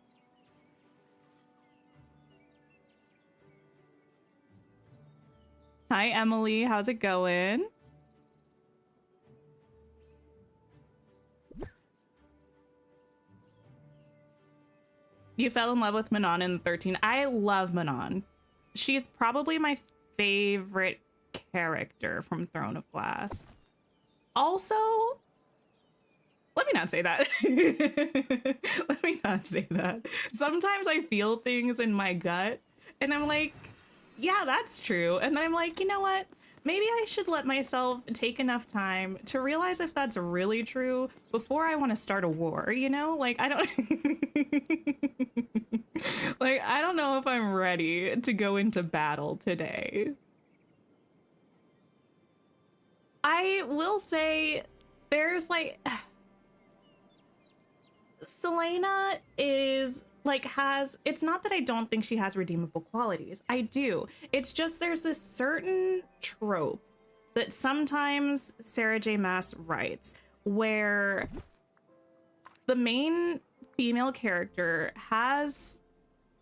Hi, Emily. How's it going? You fell in love with Manon in 13. I love Manon. She's probably my favorite character from Throne of Glass. Also, let me not say that. Let me not say that. Sometimes I feel things in my gut and I'm like, yeah, that's true. And then I'm like, you know what? Maybe I should let myself take enough time to realize if that's really true before I want to start a war, you know? Like, I don't... like, I don't know if I'm ready to go into battle today. I will say there's like... Selena is... like it's not that I don't think she has redeemable qualities. I do. It's just there's a certain trope that sometimes Sarah J. Maas writes where the main female character has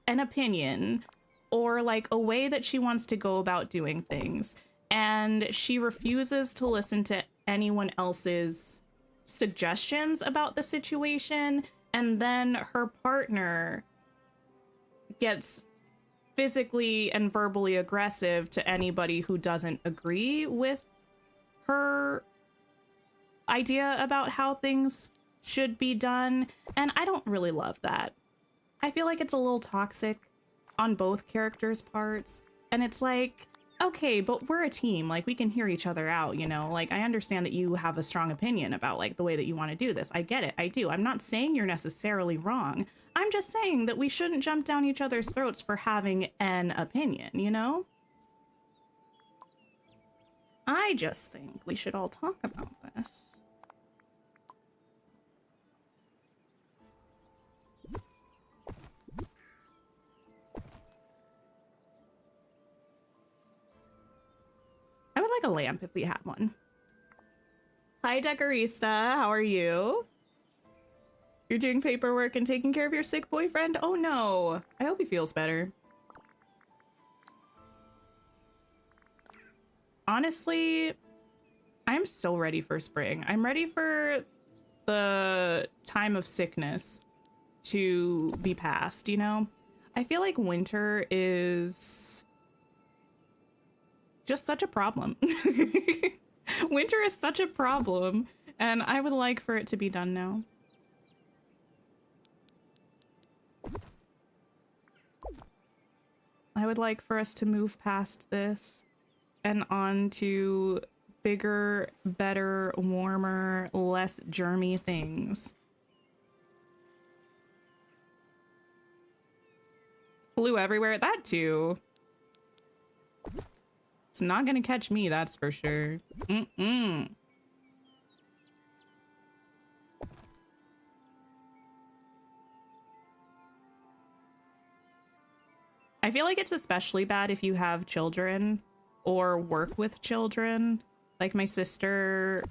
an opinion or like a way that she wants to go about doing things, and she refuses to listen to anyone else's suggestions about the situation. And then her partner gets physically and verbally aggressive to anybody who doesn't agree with her idea about how things should be done. And I don't really love that. I feel like it's a little toxic on both characters' parts. And it's like, okay, but we're a team. Like, we can hear each other out, you know? Like, I understand that you have a strong opinion about, like, the way that you want to do this. I get it. I do. I'm not saying you're necessarily wrong. I'm just saying that we shouldn't jump down each other's throats for having an opinion, you know? I just think we should all talk about this. I would like a lamp if we have one. Hi, Decorista. How are you? You're doing paperwork and taking care of your sick boyfriend? Oh no. I hope he feels better. Honestly, I'm so ready for spring. I'm ready for the time of sickness to be past, you know? I feel like winter is just such a problem. Winter is such a problem, and I would like for it to be done now. I would like for us to move past this and on to bigger, better, warmer, less germy things. Flew everywhere, that too. It's not gonna catch me, that's for sure. Mm-mm. I feel like it's especially bad if you have children or work with children. Like my sister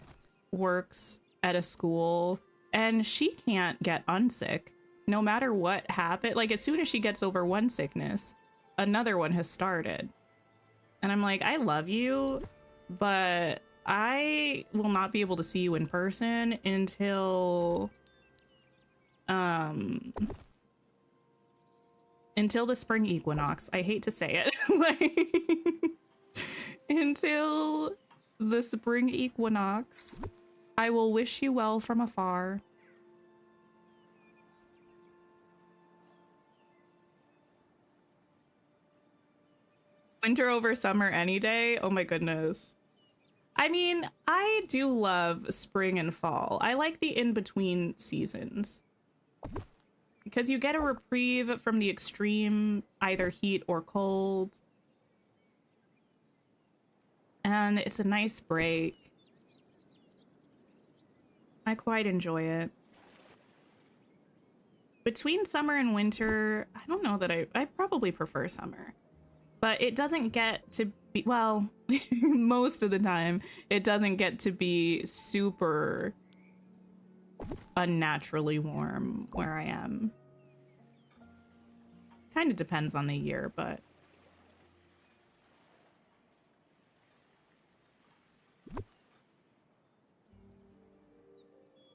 works at a school and she can't get unsick no matter what happened. Like as soon as she gets over one sickness, another one has started. And I'm like, I love you, but I will not be able to see you in person until the spring equinox. I hate to say it. Like, until the spring equinox, I will wish you well from afar. Winter over summer any day? Oh my goodness. I mean, I do love spring and fall. I like the in-between seasons. Because you get a reprieve from the extreme, either heat or cold. And it's a nice break. I quite enjoy it. Between summer and winter, I don't know that I probably prefer summer. But it doesn't get to be, well, most of the time, it doesn't get to be super unnaturally warm where I am. Kind of depends on the year, but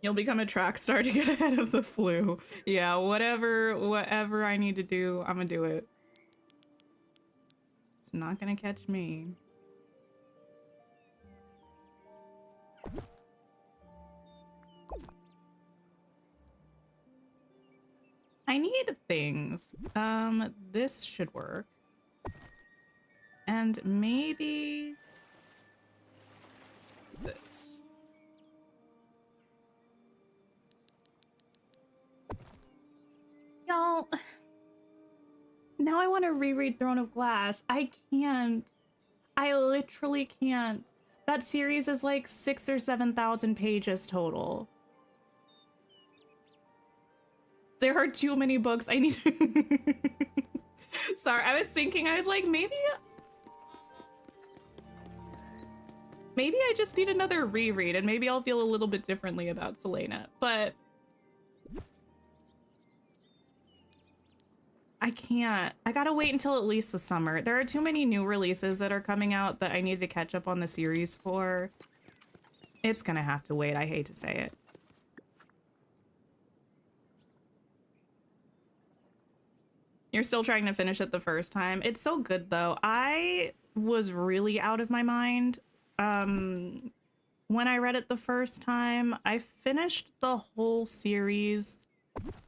you'll become a track star to get ahead of the flu. Yeah, whatever I need to do, I'm gonna do it. It's not gonna catch me. I need things. This should work. And maybe this. Y'all, now I want to reread Throne of Glass. I can't. I literally can't. That series is like 6,000 or 7,000 pages total. There are too many books I need to... Sorry, I was thinking, I was like, maybe I just need another reread and maybe I'll feel a little bit differently about Selena, but I can't. I gotta wait until at least the summer. There are too many new releases that are coming out that I need to catch up on the series for. It's gonna have to wait, I hate to say it. You're still trying to finish it the first time. It's so good though. I was really out of my mind. When I read it the first time, I finished the whole series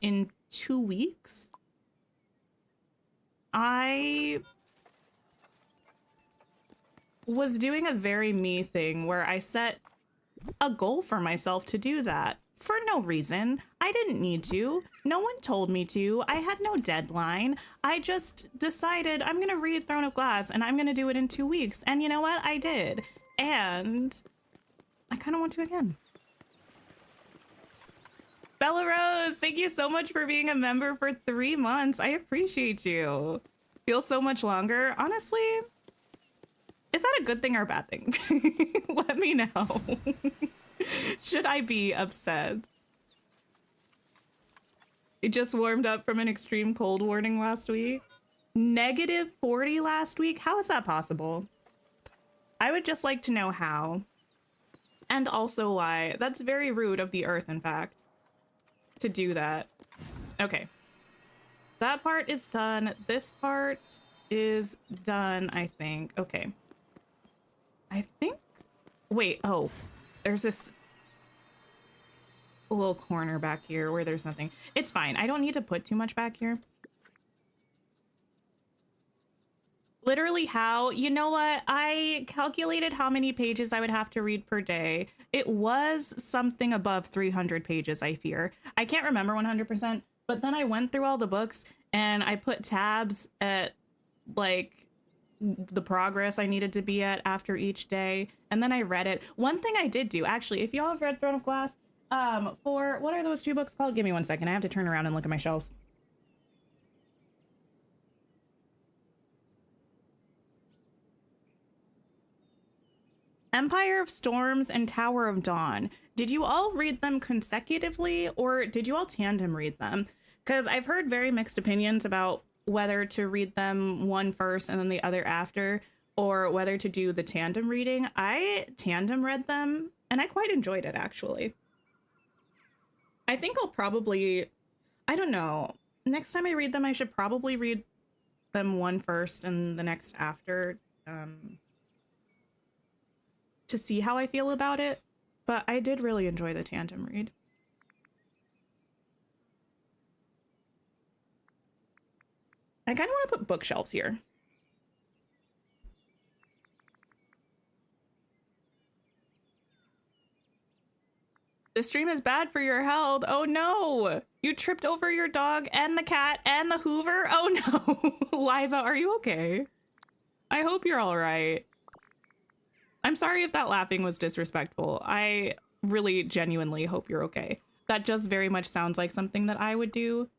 in 2 weeks. I was doing a very me thing where I set a goal for myself to do that. For no reason. I didn't need to. No one told me to. I had no deadline. I just decided I'm gonna read Throne of Glass and I'm gonna do it in 2 weeks. And you know what? I did. And I kind of want to again. Bella Rose, thank you so much for being a member for 3 months. I appreciate you. Feels so much longer. Honestly, is that a good thing or a bad thing? Let me know. Should I be upset? It just warmed up from an extreme cold warning last week. -40 last week? How is that possible? I would just like to know how. And also why. That's very rude of the earth, in fact, to do that. Okay. That part is done. This part is done, I think. Okay. I think... Wait, oh. There's this little corner back here where there's nothing. It's fine. I don't need to put too much back here. Literally how? You know what? I calculated how many pages I would have to read per day. It was something above 300 pages, I fear. I can't remember 100%, but then I went through all the books and I put tabs at like the progress I needed to be at after each day, and then I read it. One thing I did do, actually, if y'all have read Throne of Glass, for what are those two books called? Give me 1 second. I have to turn around and look at my shelves. Empire of Storms and Tower of Dawn. Did you all read them consecutively, or did you all tandem read them? Because I've heard very mixed opinions about whether to read them one first and then the other after, or whether to do the tandem reading. I tandem read them, and I quite enjoyed it, actually. I think I'll probably, I don't know, next time I read them, I should probably read them one first and the next after, to see how I feel about it. But I did really enjoy the tandem read. I kind of want to put bookshelves here. This stream is bad for your health. Oh no! You tripped over your dog and the cat and the Hoover? Oh no! Liza, are you okay? I hope you're all right. I'm sorry if that laughing was disrespectful. I really genuinely hope you're okay. That just very much sounds like something that I would do.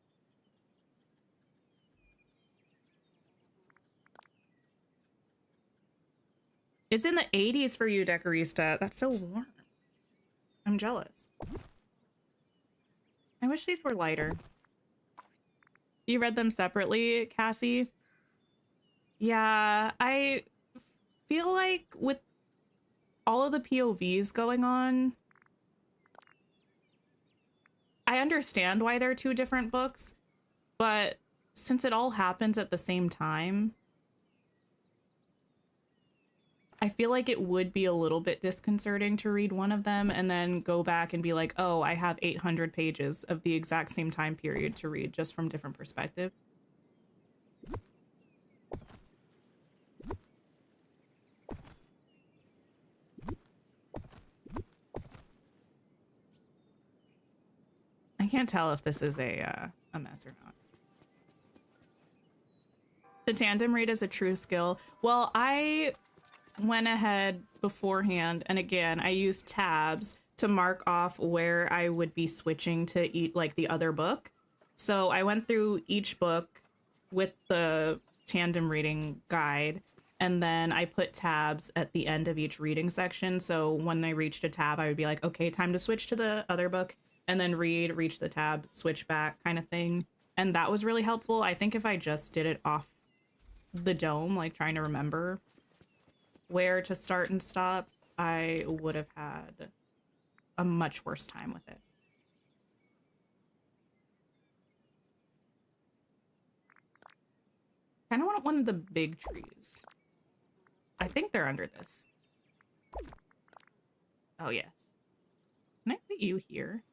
It's in the 80s for you, Decorista. That's so warm. I'm jealous. I wish these were lighter. You read them separately, Cassie? Yeah, I feel like with all of the POVs going on, I understand why they're two different books, but since it all happens at the same time, I feel like it would be a little bit disconcerting to read one of them and then go back and be like, oh, I have 800 pages of the exact same time period to read just from different perspectives. I can't tell if this is a mess or not. The tandem read is a true skill. Well, I went ahead beforehand, and again, I used tabs to mark off where I would be switching to eat like the other book. So I went through each book with the tandem reading guide, and then I put tabs at the end of each reading section. So when I reached a tab, I would be like, okay, time to switch to the other book, and then reach the tab, switch back kind of thing. And that was really helpful. I think if I just did it off the dome, like trying to remember where to start and stop, I would have had a much worse time with it. Kind of want one of the big trees. I think they're under this. Oh, yes. Can I put you here?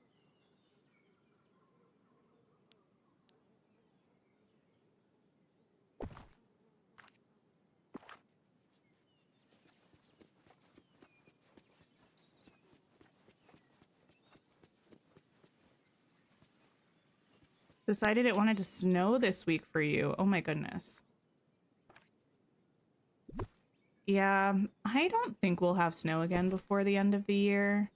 Decided it wanted to snow this week for you. Oh my goodness. Yeah, I don't think we'll have snow again before the end of the year.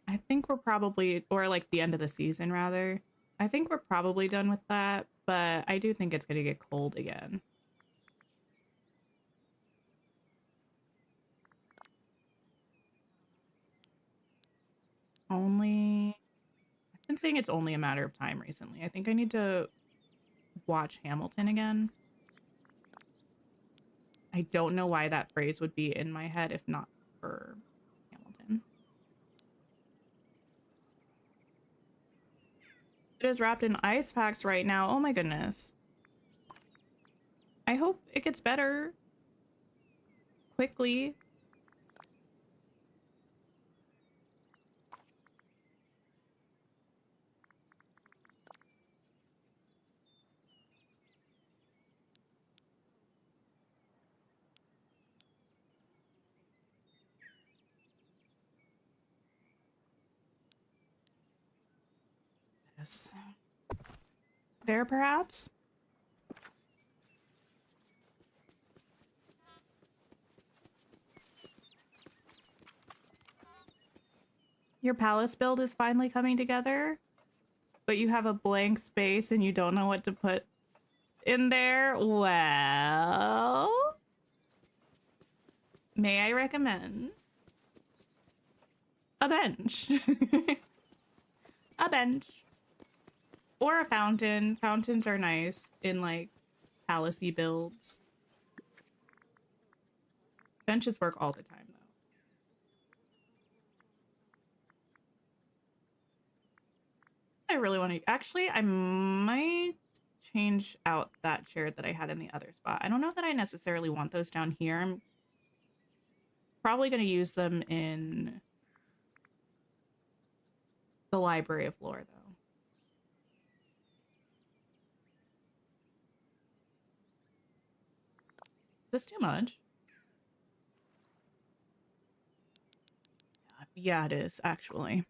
I think we're probably, or like the end of the season rather. I think we're probably done with that, but I do think it's going to get cold again. I've been saying it's only a matter of time recently. I think I need to watch Hamilton again. I don't know why that phrase would be in my head if not for Hamilton. It is wrapped in ice packs right now. Oh my goodness. I hope it gets better quickly. this? There, perhaps? Your palace build is finally coming together, but you have a blank space and you don't know what to put in there. Well, may I recommend a bench? A bench. Or a fountain. Fountains are nice in like palacey builds. Benches work all the time though. I really want to actually I might change out that chair that I had in the other spot. I don't know that I necessarily want those down here. I'm probably going to use them in the Library of Lore though. This too much? Yeah, it is actually.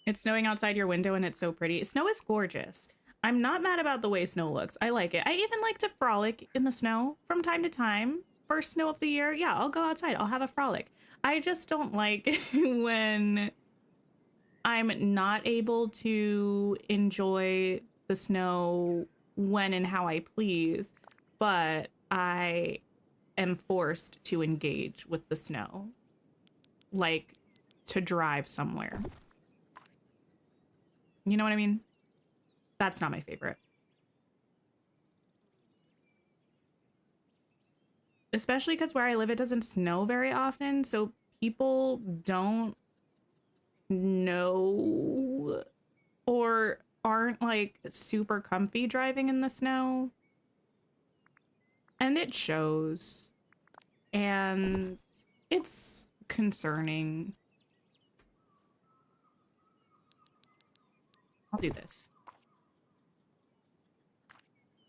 It's snowing outside your window and it's so pretty. Snow is gorgeous. I'm not mad about the way snow looks. I like it. I even like to frolic in the snow from time to time. First snow of the year, yeah, I'll go outside. I'll have a frolic. I just don't like when I'm not able to enjoy the snow when and how I please, but I am forced to engage with the snow, like to drive somewhere. You know what I mean? That's not my favorite. Especially because where I live, it doesn't snow very often, so people don't know or aren't like super comfy driving in the snow. And it shows. And it's concerning. I'll do this.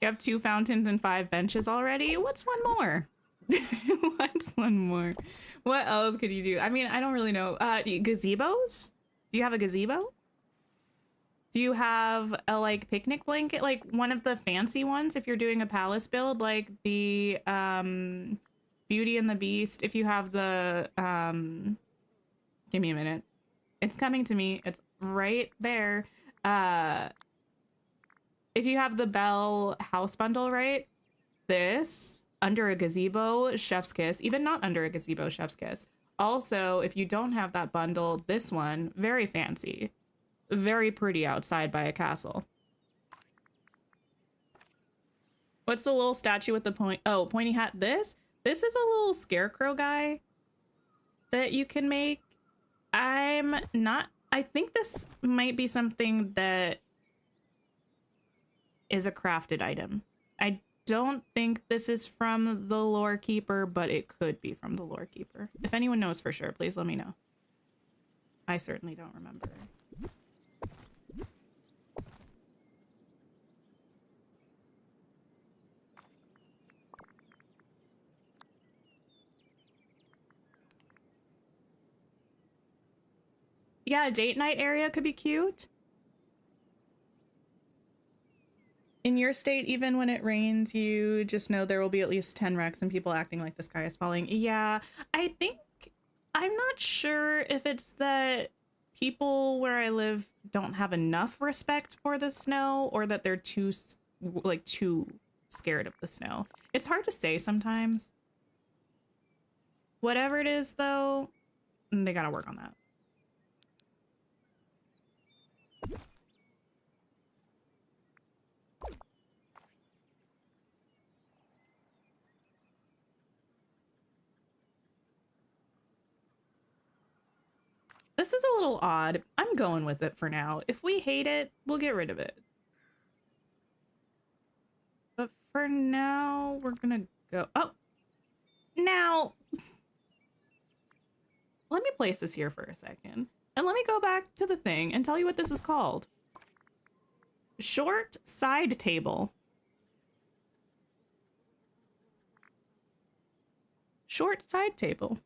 You have 2 fountains and 5 benches already? What's one more? What's one more? What else could you do? I mean, I don't really know. Gazebos? Do you have a gazebo? Do you have a like picnic blanket? Like one of the fancy ones if you're doing a palace build, like the Beauty and the Beast. If you have the give me a minute. It's coming to me. It's right there. If you have the Belle house bundle, right? This under a gazebo, chef's kiss. Even not under a gazebo, chef's kiss. Also, if you don't have that bundle, this one, very fancy. Very pretty outside by a castle. What's the little statue with the pointy hat? This is a little scarecrow guy that you can make. I think this might be something that is a crafted item. I don't think this is from the Lore Keeper, but it could be from the Lore Keeper. If anyone knows for sure, please let me know. I certainly don't remember. Yeah, a date night area could be cute. In your state, even when it rains, you just know there will be at least 10 wrecks and people acting like the sky is falling. Yeah, I think, I'm not sure if it's that people where I live don't have enough respect for the snow or that they're too scared of the snow. It's hard to say sometimes. Whatever it is, though, they gotta work on that. This is a little odd. I'm going with it for now. If we hate it, we'll get rid of it. But for now, we're gonna go... Oh! Now... Let me place this here for a second. And let me go back to the thing and tell you what this is called. Short side table. Short side table.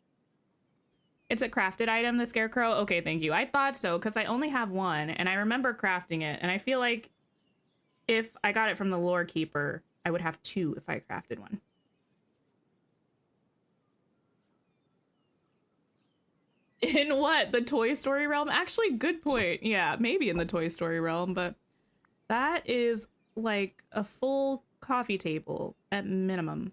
It's a crafted item, the scarecrow? Okay, thank you. I thought so, because I only have one, and I remember crafting it, and I feel like if I got it from the lore keeper, I would have two if I crafted one. In what? The Toy Story realm? Actually, good point. Yeah, maybe in the Toy Story realm, but that is like a full coffee table at minimum.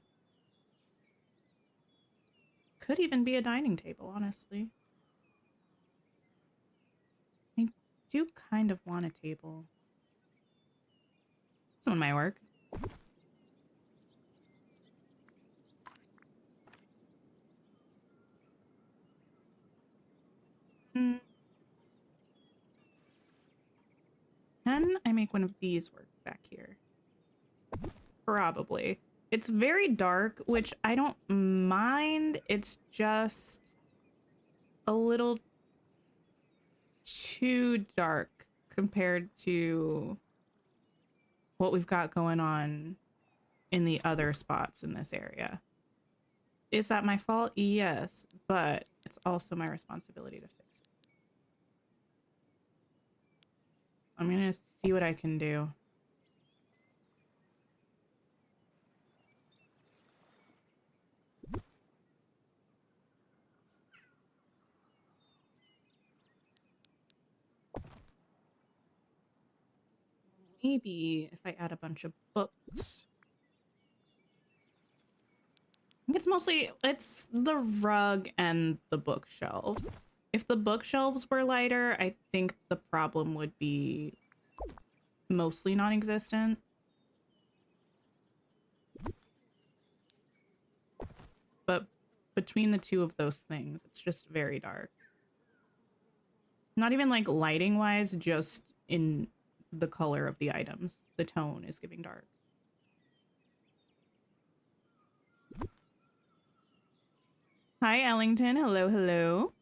Could even be a dining table, honestly. I do kind of want a table. This one might work. Hmm. Can I make one of these work back here? Probably. It's very dark, which I don't mind. It's just a little too dark compared to what we've got going on in the other spots in this area. Is that my fault? Yes, but it's also my responsibility to fix it. I'm gonna see what I can do. Maybe if I add a bunch of books. It's the rug and the bookshelves. If the bookshelves were lighter, I think the problem would be mostly non-existent. But between the two of those things, it's just very dark. Not even like lighting wise, just in the color of the items. The tone is giving dark. Hi, Ellington. Hello, hello.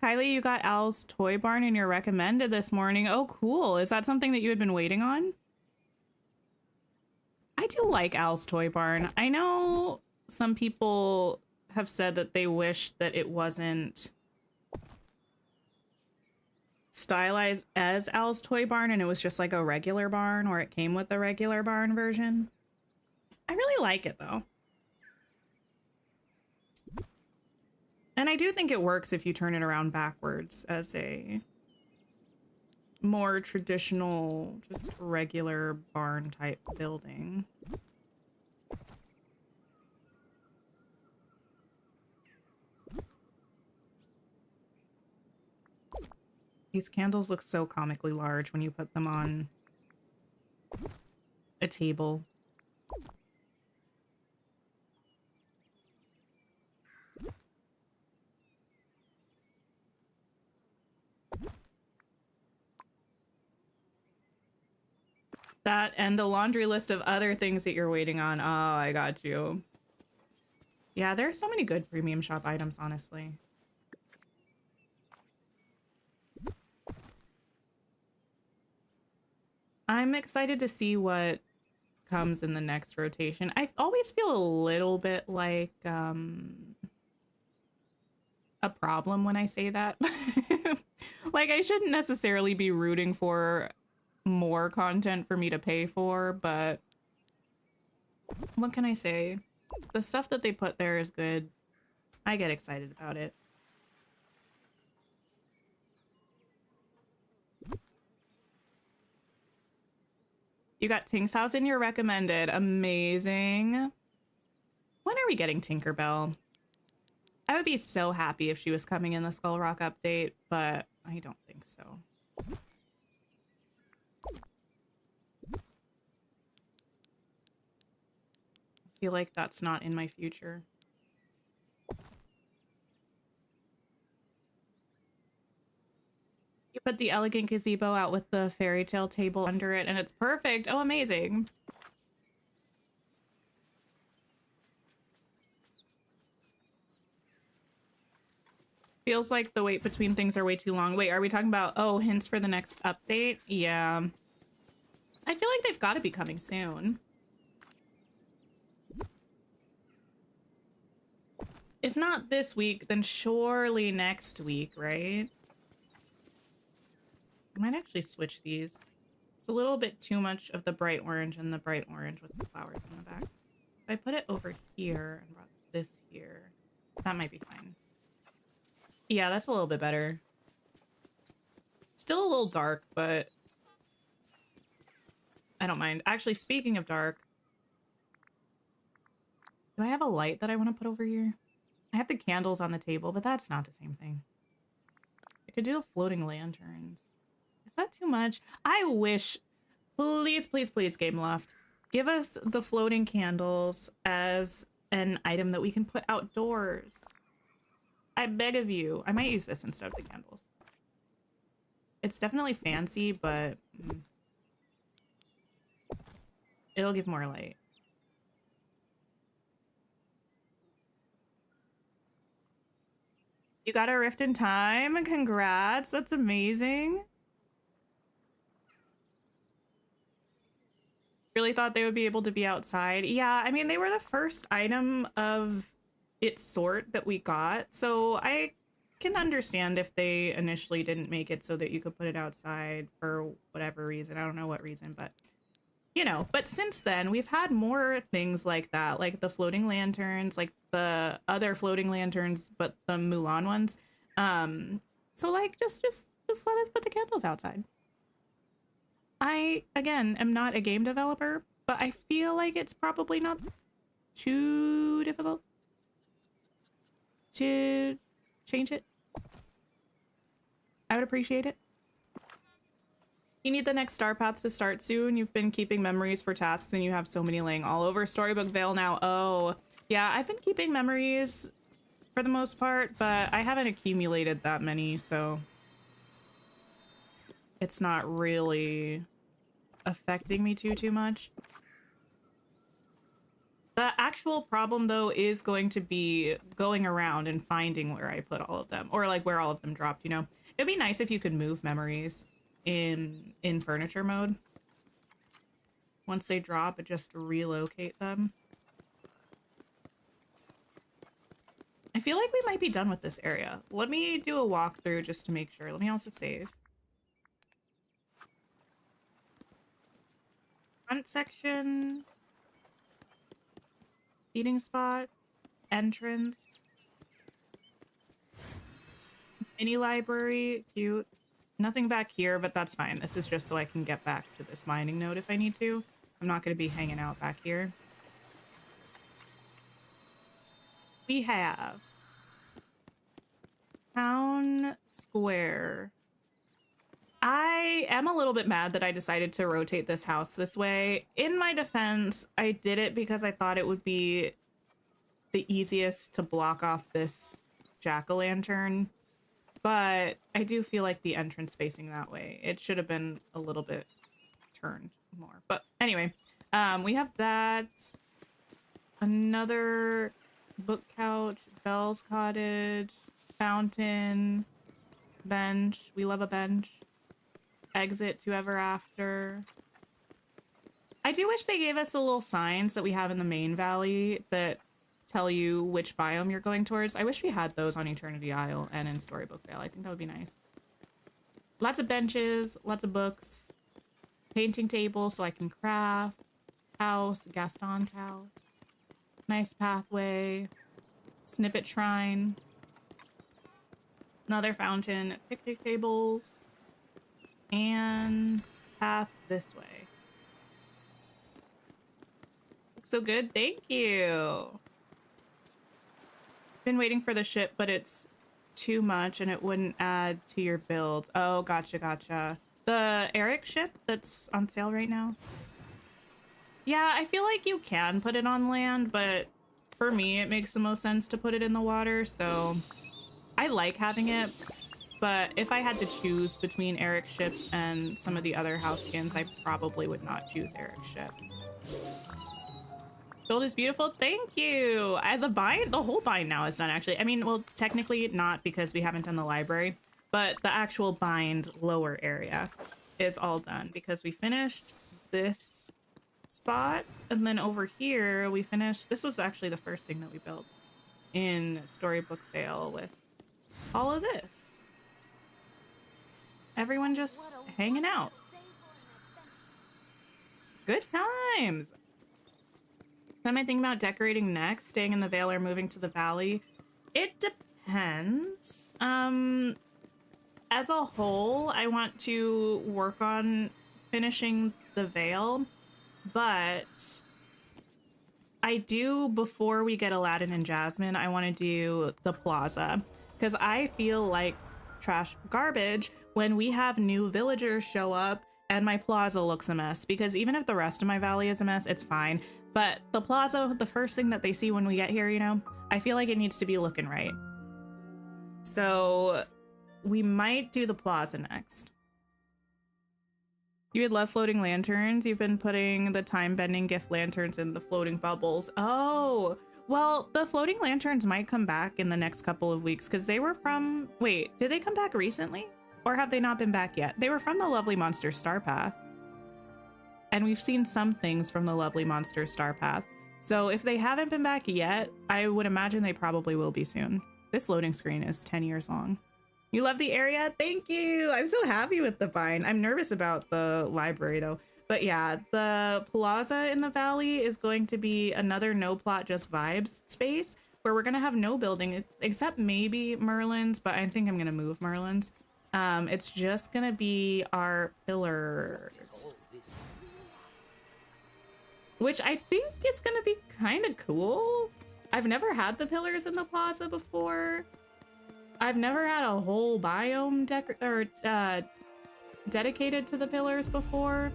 Kylie, you got Al's Toy Barn in your recommended this morning. Oh, cool. Is that something that you had been waiting on? I do like Al's Toy Barn. I know some people have said that they wish that it wasn't stylized as Al's Toy Barn and it was just like a regular barn, or it came with the regular barn version. I really like it though. And I do think it works if you turn it around backwards as a more traditional, just regular barn type building. These candles look so comically large when you put them on a table. That and a laundry list of other things that you're waiting on. Oh, I got you. Yeah, there are so many good premium shop items, honestly. I'm excited to see what comes in the next rotation. I always feel a little bit like a problem when I say that. Like, I shouldn't necessarily be rooting for more content for me to pay for, but what can I say? The stuff that they put there is good. I get excited about it. You got Tink's house in your recommended. Amazing. When are we getting Tinkerbell? I would be so happy if she was coming in the Skull Rock update, but I don't think so. I feel like that's not in my future. You put the elegant gazebo out with the fairy tale table under it, and it's perfect. Oh, amazing. Feels like the wait between things are way too long. Wait, are we talking about, oh, hints for the next update? Yeah. I feel like they've got to be coming soon. If not this week, then surely next week, right? I might actually switch these. It's a little bit too much of the bright orange and the bright orange with the flowers in the back. If I put it over here and brought this here, that might be fine. Yeah, that's a little bit better. Still a little dark, but I don't mind. Actually, speaking of dark, do I have a light that I want to put over here? I have the candles on the table, but that's not the same thing. I could do floating lanterns. Is that too much? I wish, please, please, please, Game Loft, give us the floating candles as an item that we can put outdoors. I beg of you. I might use this instead of the candles. It's definitely fancy, but it'll give more light. You got a rift in time. Congrats. That's amazing. Really thought they would be able to be outside. Yeah, I mean, they were the first item of its sort that we got. So I can understand if they initially didn't make it so that you could put it outside for whatever reason. I don't know what reason, but you know, but since then we've had more things like that, like the floating lanterns, like the other floating lanterns, but the Mulan ones. So like just let us put the candles outside. I again am not a game developer, but I feel like it's probably not too difficult to change it. I would appreciate it. You need the next star path to start soon. You've been keeping memories for tasks and you have so many laying all over Storybook Vale now. Oh, yeah, I've been keeping memories for the most part, but I haven't accumulated that many, so it's not really affecting me too much. The actual problem, though, is going to be going around and finding where I put all of them, or like where all of them dropped, you know? It'd be nice if you could move memories in furniture mode. Once they drop, it just relocate them. I feel like we might be done with this area. Let me do a walkthrough just to make sure. Let me also save. Front section. Eating spot. Entrance. Mini library. Cute. Nothing back here, but that's fine. This is just so I can get back to this mining node if I need to. I'm not going to be hanging out back here. We have Town Square. I am a little bit mad that I decided to rotate this house this way. In my defense, I did it because I thought it would be the easiest to block off this jack-o'-lantern. But I do feel like the entrance facing that way. It should have been a little bit turned more. But anyway, we have that. Another book couch, Belle's Cottage, fountain, bench. We love a bench. Exit to Ever After. I do wish they gave us a little signs that we have in the main valley that tell you which biome you're going towards. I wish we had those on Eternity Isle and in Storybook Vale. I think that would be nice. Lots of benches, lots of books, painting table so I can craft, house, Gaston's house, nice pathway, snippet shrine, another fountain, picnic tables, and path this way. Looks so good. Thank you. Been waiting for the ship, but it's too much and it wouldn't add to your build. Oh, gotcha. The Eric ship that's on sale right now. Yeah, I feel like you can put it on land, but for me, it makes the most sense to put it in the water. So I like having it, but if I had to choose between Eric's ship and some of the other house skins, I probably would not choose Eric's ship. Build is beautiful. Thank you. The whole bind now is done, actually. I mean, well, technically not because we haven't done the library, but the actual bind lower area is all done because we finished this spot. And then over here we finished, this was actually the first thing that we built. in Storybook Vale with all of this. Everyone just hanging out. Good times. So am I thinking about decorating next, staying in the Vale or moving to the Valley? It depends. As a whole, I want to work on finishing the Vale, but I do, before we get Aladdin and Jasmine, I want to do the Plaza, because I feel like trash garbage when we have new villagers show up and my plaza looks a mess, because even if the rest of my valley is a mess, it's fine. But the plaza, the first thing that they see when we get here, you know, I feel like it needs to be looking right. So we might do the plaza next. You would love floating lanterns. You've been putting the time-bending gift lanterns in the floating bubbles. Oh, well, the floating lanterns might come back in the next couple of weeks because they were from... Wait, did they come back recently? Or have they not been back yet? They were from the Lovely Monster Star Path. And we've seen some things from the Lovely Monster Star Path. So if they haven't been back yet, I would imagine they probably will be soon. This loading screen is 10 years long. You love the area? Thank you. I'm so happy with the vine. I'm nervous about the library though. But yeah, the plaza in the valley is going to be another no plot, just vibes space where we're going to have no building except maybe Merlin's, but I think I'm going to move Merlin's. It's just going to be our pillars, which I think is going to be kind of cool. I've never had the pillars in the plaza before. I've never had a whole biome dedicated to the pillars before.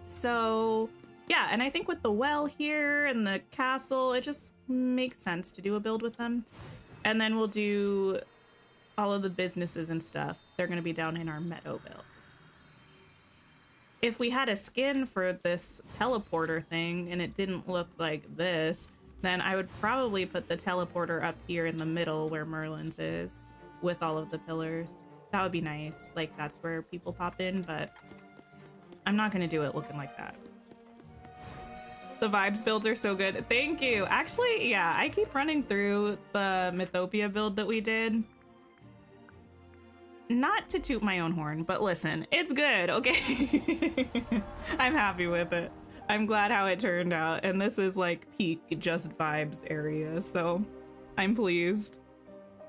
So yeah, and I think with the well here and the castle, it just makes sense to do a build with them. And then we'll do all of the businesses and stuff. They're going to be down in our meadow build. If we had a skin for this teleporter thing and it didn't look like this, then I would probably put the teleporter up here in the middle where Merlin's is with all of the pillars. That would be nice. Like, that's where people pop in, but I'm not going to do it looking like that. The vibes builds are so good. Thank you. Actually, yeah, I keep running through the Mythopia build that we did. Not to toot my own horn, but listen, it's good, okay? I'm happy with it. I'm glad how it turned out, and this is like peak just vibes area, so I'm pleased.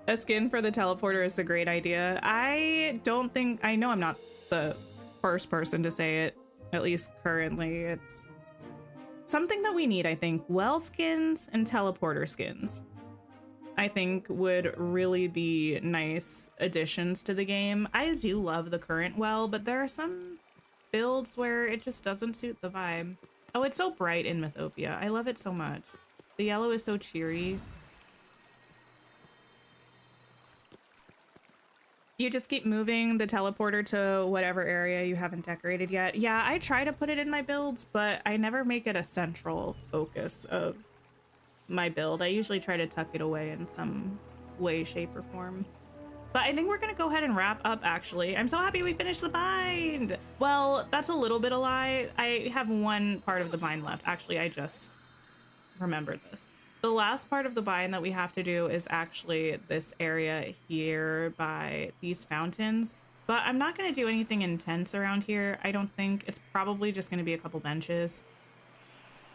A skin for the teleporter is a great idea. I know I'm not the first person to say it, at least currently. It's something that we need, I think. Well skins and teleporter skins, I think, would really be nice additions to the game. I do love the current well, but there are some builds where it just doesn't suit the vibe. Oh, it's so bright in Mythopia. I love it so much. The yellow is so cheery. You just keep moving the teleporter to whatever area you haven't decorated yet. Yeah, I try to put it in my builds, but I never make it a central focus of my build. I usually try to tuck it away in some way, shape, or form. But I think we're gonna go ahead and wrap up, actually. I'm so happy we finished the bind. Well, that's a little bit of a lie. I have one part of the bind left. Actually, I just remembered this. The last part of the bind that we have to do is actually this area here by these fountains. But I'm not gonna do anything intense around here. I don't think. It's probably just gonna be a couple benches.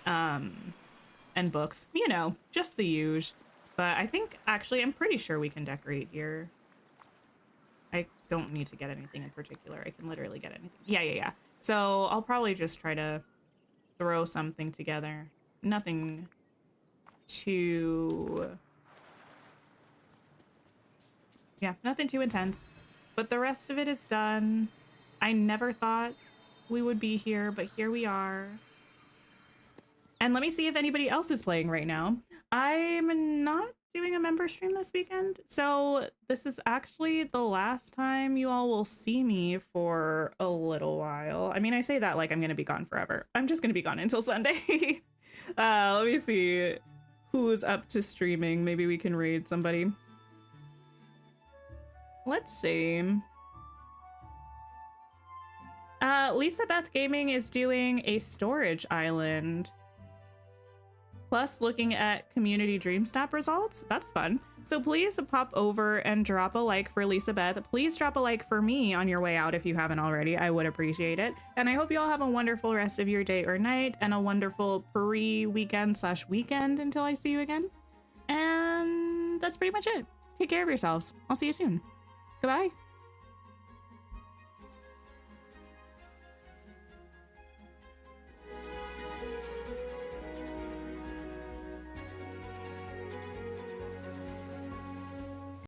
And books, you know, just the usual. But I think, actually, I'm pretty sure we can decorate here. I don't need to get anything in particular. I can literally get anything. Yeah. So I'll probably just try to throw something together. Nothing too... Yeah, nothing too intense. But the rest of it is done. I never thought we would be here, but here we are. And let me see if anybody else is playing right now. I'm not doing a member stream this weekend, so this is actually the last time you all will see me for a little while. I mean, I say that like I'm gonna be gone forever. I'm just gonna be gone until Sunday. Let me see who's up to streaming. Maybe we can raid somebody. Let's see. Lisa Beth Gaming is doing a storage island. plus looking at community dream snap results. That's fun. So please pop over and drop a like for Lisa Beth. Please drop a like for me on your way out if you haven't already. I would appreciate it. And I hope you all have a wonderful rest of your day or night and a wonderful pre-weekend/weekend until I see you again. And that's pretty much it. Take care of yourselves. I'll see you soon. Goodbye.